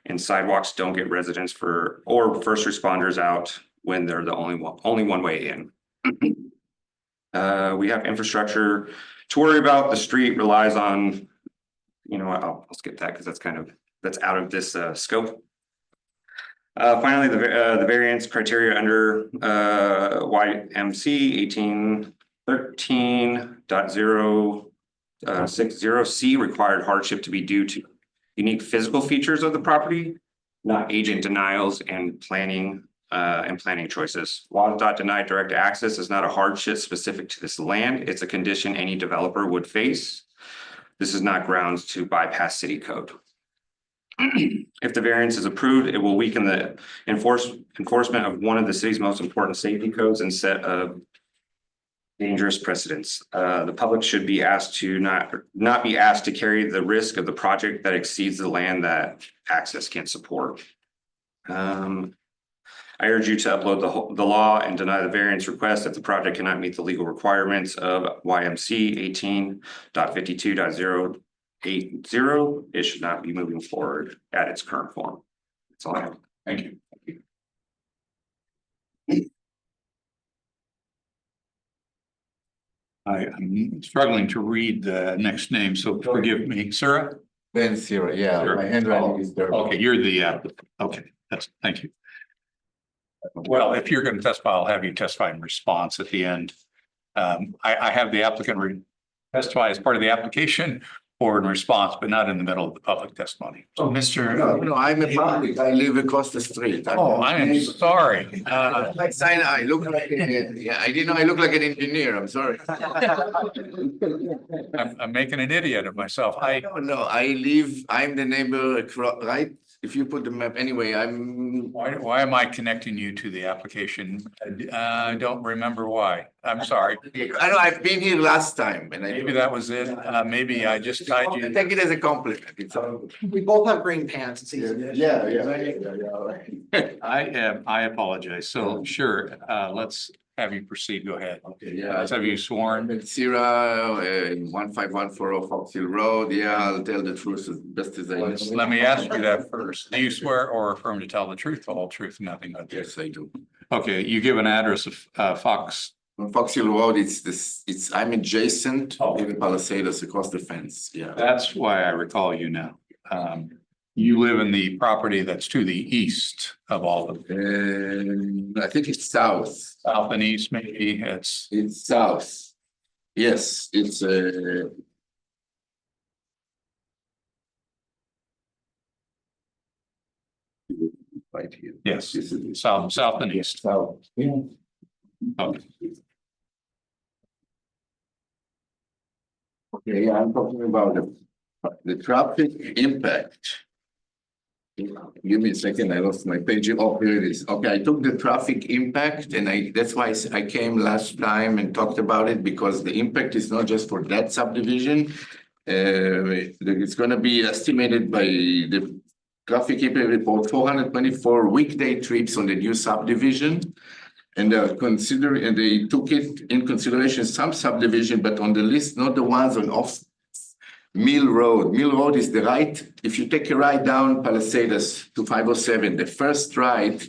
And sidewalks don't get residents or first responders out when they're the only one way in. We have infrastructure to worry about. The street relies on, I'll skip that because that's out of this scope. Finally, the variance criteria under YMC 1813.060C required hardship to be due to unique physical features of the property, not agent denials and planning choices. WaDOT denied direct access is not a hardship specific to this land. It's a condition any developer would face. This is not grounds to bypass city code. If the variance is approved, it will weaken the enforcement of one of the city's most important safety codes and set of dangerous precedents. The public should be asked to not be asked to carry the risk of the project that exceeds the land that access can support. I urge you to upload the law and deny the variance request if the project cannot meet the legal requirements of YMC 18.52.080. It should not be moving forward at its current form. That's all I have. Thank you. I'm struggling to read the next name, so forgive me. Sarah? Ben Sierra, yeah, Sure. my handwriting is there. Okay, you're the, okay, thank you. Well, if you're going to testify, I'll have you testify in response at the end. I have the applicant testify as part of the application or in response, but not in the middle of the public testimony. So Mr. No, I'm a public, I live across the street. Oh, I am sorry. My sign, I look like, I didn't know I look like an engineer, I'm sorry. I'm making an idiot of myself. No, I'm the neighbor across, right? If you put the map, anyway, Why am I connecting you to the application? I don't remember why. I'm sorry. I know, I've been here last time and Maybe that was it. Maybe I just tied I you. take it as a compliment. It's all good. We both have green pants. It's easy. Yeah. I apologize. So sure, let's have you proceed. Go ahead. Okay, yeah. Let's have you sworn. Ben Sierra, 15140 Fox Hill Road, yeah, I'll tell the truth as best as I know. Let me ask you that first. Do you swear or affirm to tell the truth, the whole truth, and nothing but the truth? Yes, I do. Okay, you give an address of Fox. On Fox Hill Road, I'm adjacent Oh. to the Palisades across the fence, yeah. That's why I recall you now. You live in the property that's to the east of all of them, I think it's south. south and east, maybe, it's, It's south. Yes, it's right here. yes, This is south and east. south. Yeah. Okay. Okay, yeah, I'm talking about the traffic impact. Give me a second, I lost my page. Oh, here it is. Okay, I took the traffic impact and that's why I came last time and talked about it because the impact is not just for that subdivision. It's gonna be estimated by the traffic impact report, 424 weekday trips on the new subdivision. And they took it in consideration, some subdivision, but on the list, not the ones on off Mill Road. Mill Road is the right, if you take a ride down Palisades to 507, the first right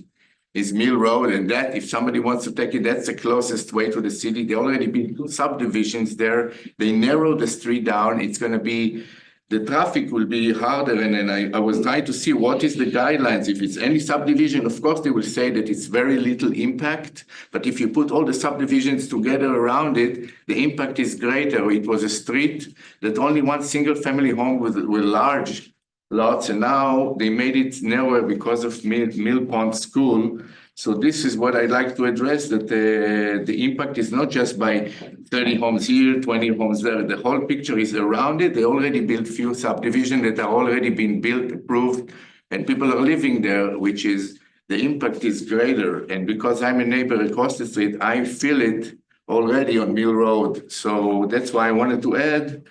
is Mill Road, and that, if somebody wants to take it, that's the closest way to the city. There already been 2 subdivisions there. They narrowed the street down. It's gonna be, the traffic will be harder, and then I was trying to see what is the guidelines. If it's any subdivision, of course, they will say that it's very little impact, but if you put all the subdivisions together around it, the impact is greater. It was a street that only one single family home with large lots, and now they made it narrower because of Mill Pond School. So this is what I'd like to address, that the impact is not just by 30 homes here, 20 homes there. The whole picture is around it. They already built few subdivisions that are already been built, approved, and people are living there, which is, the impact is greater. And because I'm a neighbor across the street, I feel it already on Mill Road. So that's why I wanted to add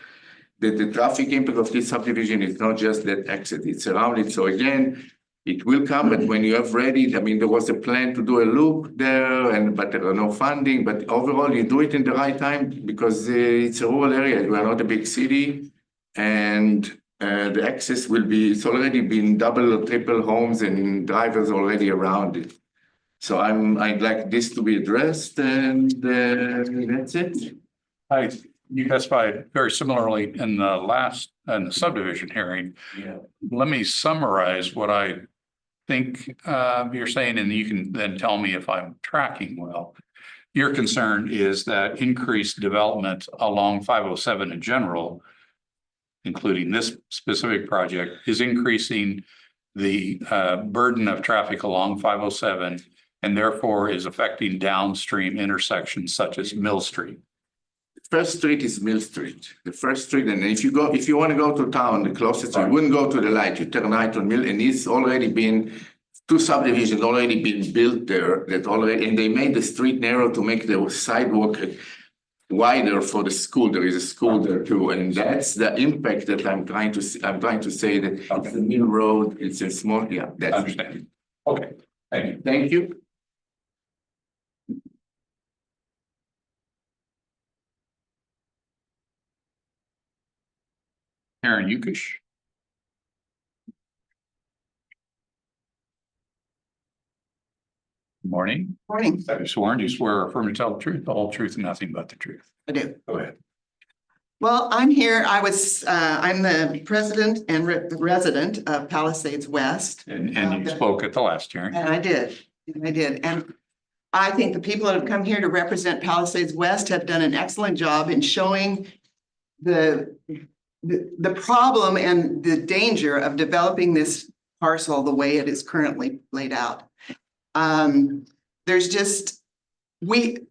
that the traffic impact of this subdivision is not just that exit, it's around it. So again, it will come, but when you have ready, I mean, there was a plan to do a loop there, but there are no funding. But overall, you do it in the right time because it's a rural area. We are not a big city, and the access will be. It's already been double or triple homes and drivers already around it. So I'd like this to be addressed, and that's it. You testified very similarly in the subdivision hearing. Yeah. Let me summarize what I think you're saying, and you can then tell me if I'm tracking well. Your concern is that increased development along 507 in general, including this specific project, is increasing the burden of traffic along 507 and therefore is affecting downstream intersections such as Mill Street. First street is Mill Street, the first street, and if you want to go to town, the closest, you wouldn't go to the light, you turn right on Mill, and it's already been, 2 subdivisions already been built there, and they made the street narrow to make the sidewalk wider for the school. There is a school there too, and that's the impact that I'm trying to say that it's the Mill Road, it's a small, yeah, that's. Understand. Okay, thank you. Thank you. Karen Yukish. Good morning. Morning, Have you sworn? Do you swear or affirm to tell the truth, the whole truth, and nothing but the truth? I do. Go ahead. Well, I'm here, I'm the president and resident of Palisades West. And you spoke at the last hearing. And I did. And I think the people that have come here to represent Palisades West have done an excellent job in showing the problem and the danger of developing this parcel the way it is currently laid out. There's just, we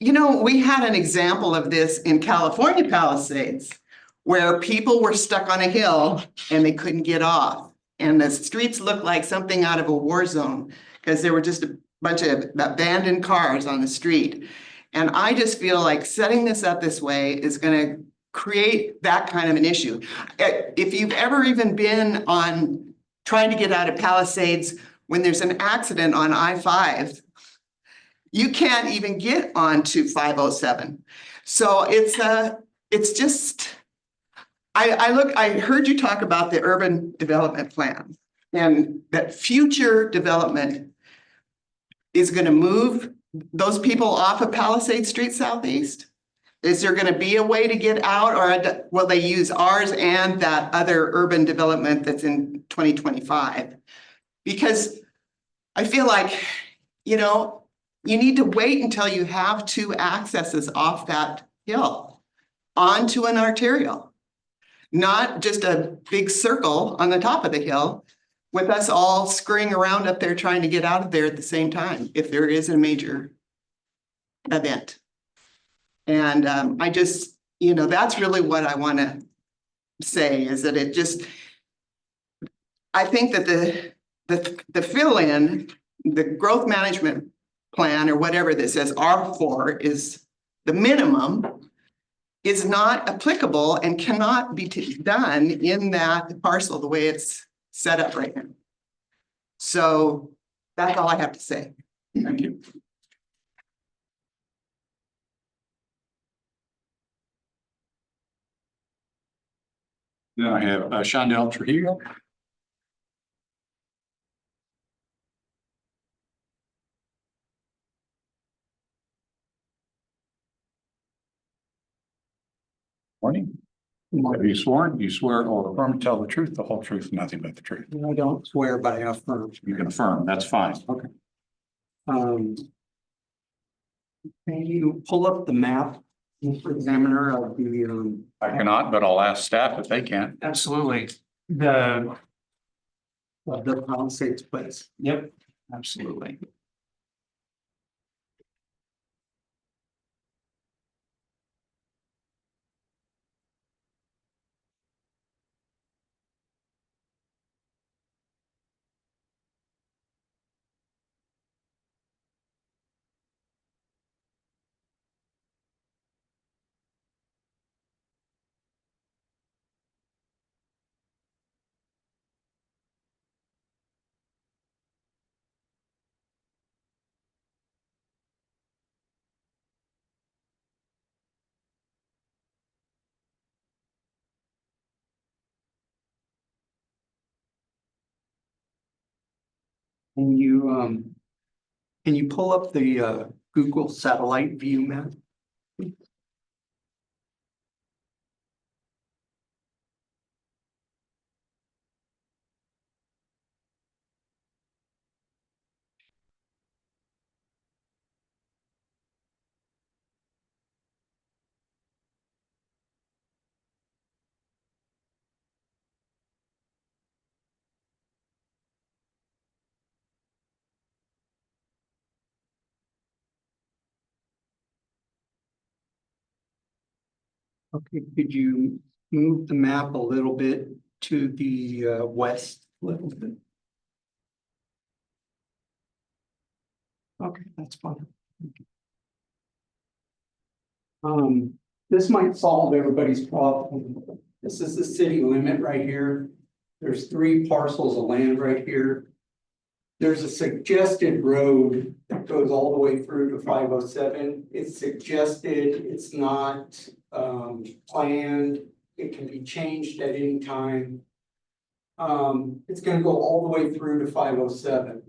had an example of this in California Palisades, where people were stuck on a hill and they couldn't get off. And the streets looked like something out of a war zone because there were just a bunch of abandoned cars on the street. And I just feel like setting this up this way is going to create that kind of an issue. If you've ever even been on trying to get out of Palisades when there's an accident on I-5, you can't even get onto 507. So it's just, I heard you talk about the urban development plan and that future development is going to move those people off of Palisade Street Southeast. Is there going to be a way to get out, or will they use ours and that other urban development that's in 2025. Because I feel like, you know, you need to wait until you have two accesses off that hill onto an arterial. Not just a big circle on the top of the hill with us all scurrying around up there trying to get out of there at the same time, if there is a major event. And I just, you know, that's really what I want to say, is that it just, I think that the fill-in, the growth management plan or whatever that says R4 is the minimum, is not applicable and cannot be done in that parcel the way it's set up right now. So that's all I have to say. Thank you. Now I have Shondell Trujillo. Morning. Have you sworn? You swear or affirm to tell the truth, the whole truth, and nothing but the truth? I don't swear, but I affirm. You can affirm, that's fine. Okay. Can you pull up the map, Mr. Examiner, of the, I cannot, but I'll ask staff if they can. Absolutely. of the Palisades place? Yep, absolutely. Can you pull up the Google satellite view map? Okay, could you move the map a little bit to the west a little bit? Okay, that's fine. This might solve everybody's problem. This is the city limit right here. There's 3 parcels of land right here. There's a suggested road that goes all the way through to 507. It's suggested, it's not planned. It can be changed at any time. It's gonna go all the way through to 507.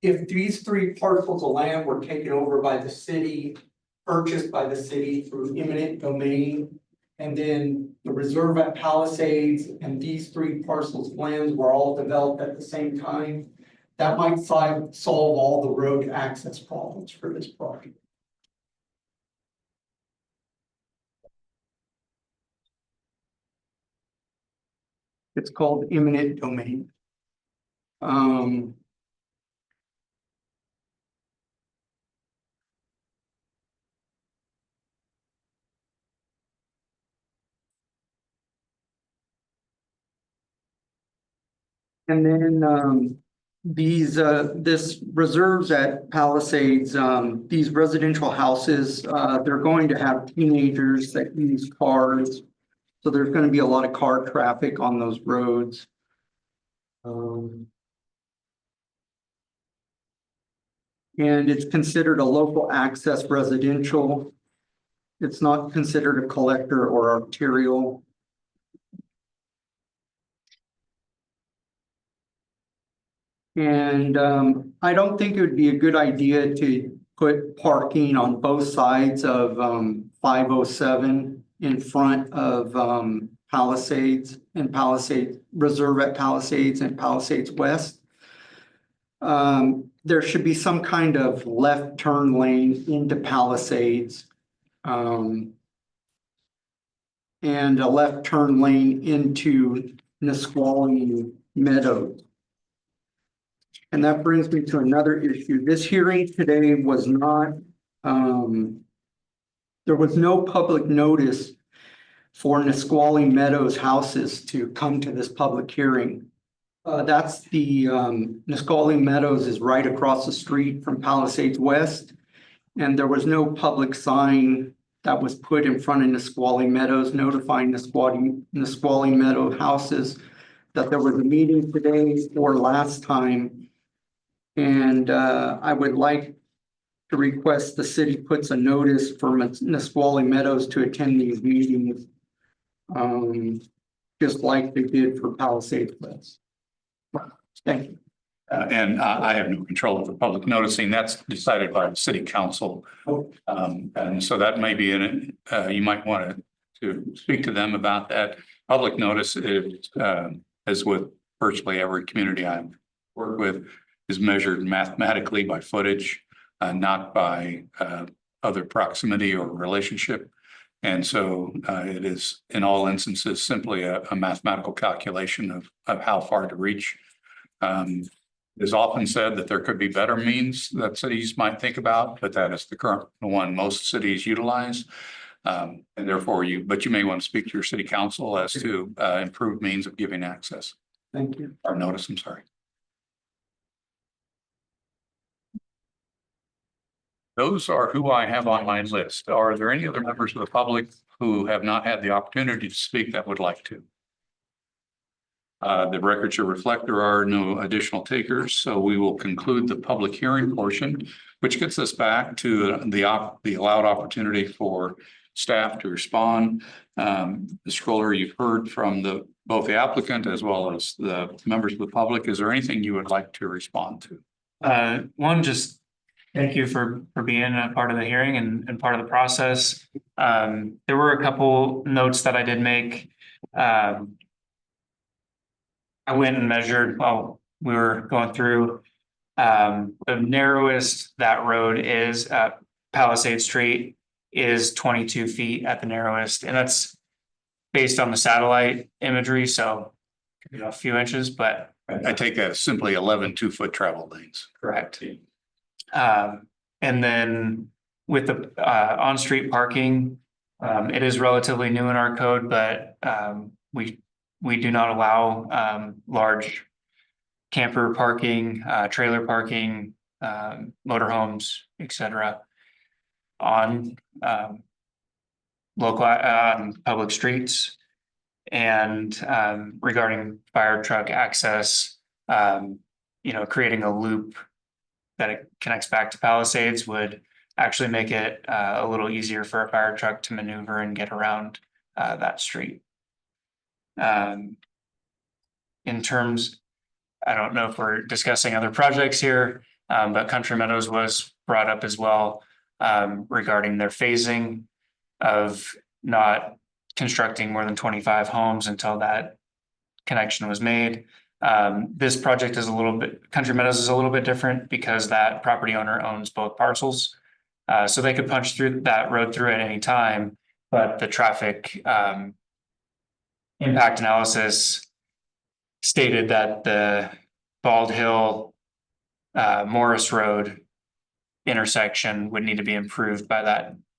If these 3 parcels of land were taken over by the city, purchased by the city through eminent domain, and then the reserve at Palisades and these 3 parcels of lands were all developed at the same time, that might solve all the road access problems for this project. It's called eminent domain. And then this reserves at Palisades, these residential houses, they're going to have teenagers that use cars. So there's going to be a lot of car traffic on those roads. And it's considered a local access residential. It's not considered a collector or arterial. And I don't think it would be a good idea to put parking on both sides of 507 in front of Palisades and Palisades Reserve at Palisades and Palisades West. There should be some kind of left turn lane into Palisades. And a left turn lane into Nisqually Meadows. And that brings me to another issue. This hearing today was not, there was no public notice for Nisqually Meadows houses to come to this public hearing. That's the, Nisqually Meadows is right across the street from Palisades West. And there was no public sign that was put in front of Nisqually Meadows notifying Nisqually Meadow houses that there was a meeting today or last time. And I would like to request the city puts a notice for Nisqually Meadows to attend these meetings. Just like they did for Palisades West. Thank you. And I have no control over public noticing. That's decided by the city council. And so that may be in it. You might want to speak to them about that. Public notice is, as with virtually every community I've worked with, is measured mathematically by footage, not by other proximity or relationship. And so it is in all instances simply a mathematical calculation of how far to reach. It is often said that there could be better means that cities might think about, but that is the current one most cities utilize. And therefore but you may want to speak to your city council as to improved means of giving access. Thank you. Or notice, I'm sorry. Those are who I have on my list. Are there any other members of the public who have not had the opportunity to speak that would like to? The record should reflect there are no additional takers, so we will conclude the public hearing portion, which gets us back to the allowed opportunity for staff to respond. Mr. Kohler, you've heard from both the applicant as well as the members of the public. Is there anything you would like to respond to? One, just thank you for being a part of the hearing and part of the process. There were a couple notes that I did make. I went and measured while we were going through. The narrowest that road is at Palisade Street is 22 feet at the narrowest, and that's based on the satellite imagery, so a few inches, but I take that as simply 11 2-foot travel lanes. correct. And then with the on-street parking, it is relatively new in our code, but we do not allow large camper parking, trailer parking, motorhomes, etc. on local public streets. And regarding fire truck access, creating a loop that it connects back to Palisades would actually make it a little easier for a fire truck to maneuver and get around that street. In terms, I don't know if we're discussing other projects here, but Country Meadows was brought up as well regarding their phasing of not constructing more than 25 homes until that connection was made. This project is Country Meadows is a little bit different because that property owner owns both parcels. So they could punch through that road through at any time, but the traffic impact analysis stated that the Bald Hill Morris Road intersection would need to be improved by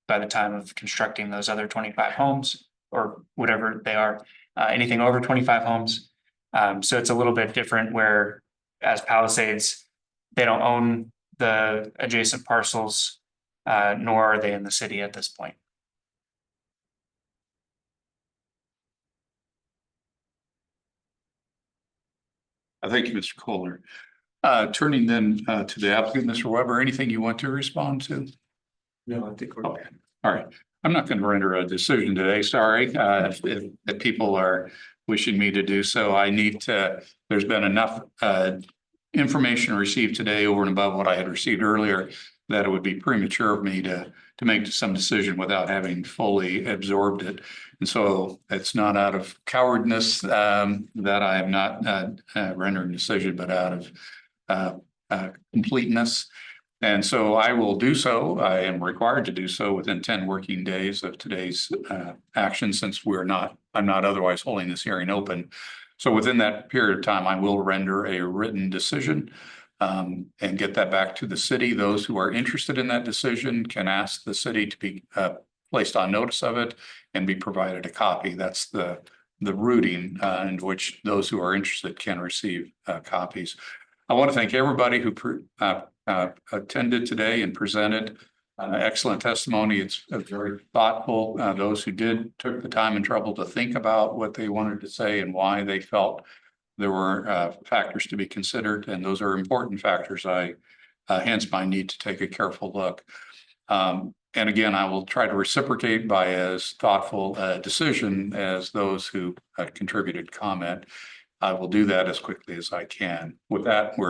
the time of constructing those other 25 homes or whatever they are, anything over 25 homes. So it's a little bit different where as Palisades, they don't own the adjacent parcels, nor are they in the city at this point. Thank you, Mr. Kohler. Turning then to the applicant, Mr. Weber, anything you want to respond to? No, I think we're. Okay, all right. I'm not going to render a decision today. Sorry, if people are wishing me to do so. There's been enough information received today over and above what I had received earlier that it would be premature of me to make some decision without having fully absorbed it. And so it's not out of cowardness that I am not rendering decision, but out of completeness. And so I will do so. I am required to do so within 10 working days of today's action, since I'm not otherwise holding this hearing open. So within that period of time, I will render a written decision and get that back to the city. Those who are interested in that decision can ask the city to be placed on notice of it and be provided a copy. That's the routing in which those who are interested can receive copies. I want to thank everybody who attended today and presented excellent testimony. It's very thoughtful. Those who took the time and trouble to think about what they wanted to say and why they felt there were factors to be considered, and those are important factors. Hence my need to take a careful look. And again, I will try to reciprocate by as thoughtful a decision as those who contributed comment. I will do that as quickly as I can. With that, we're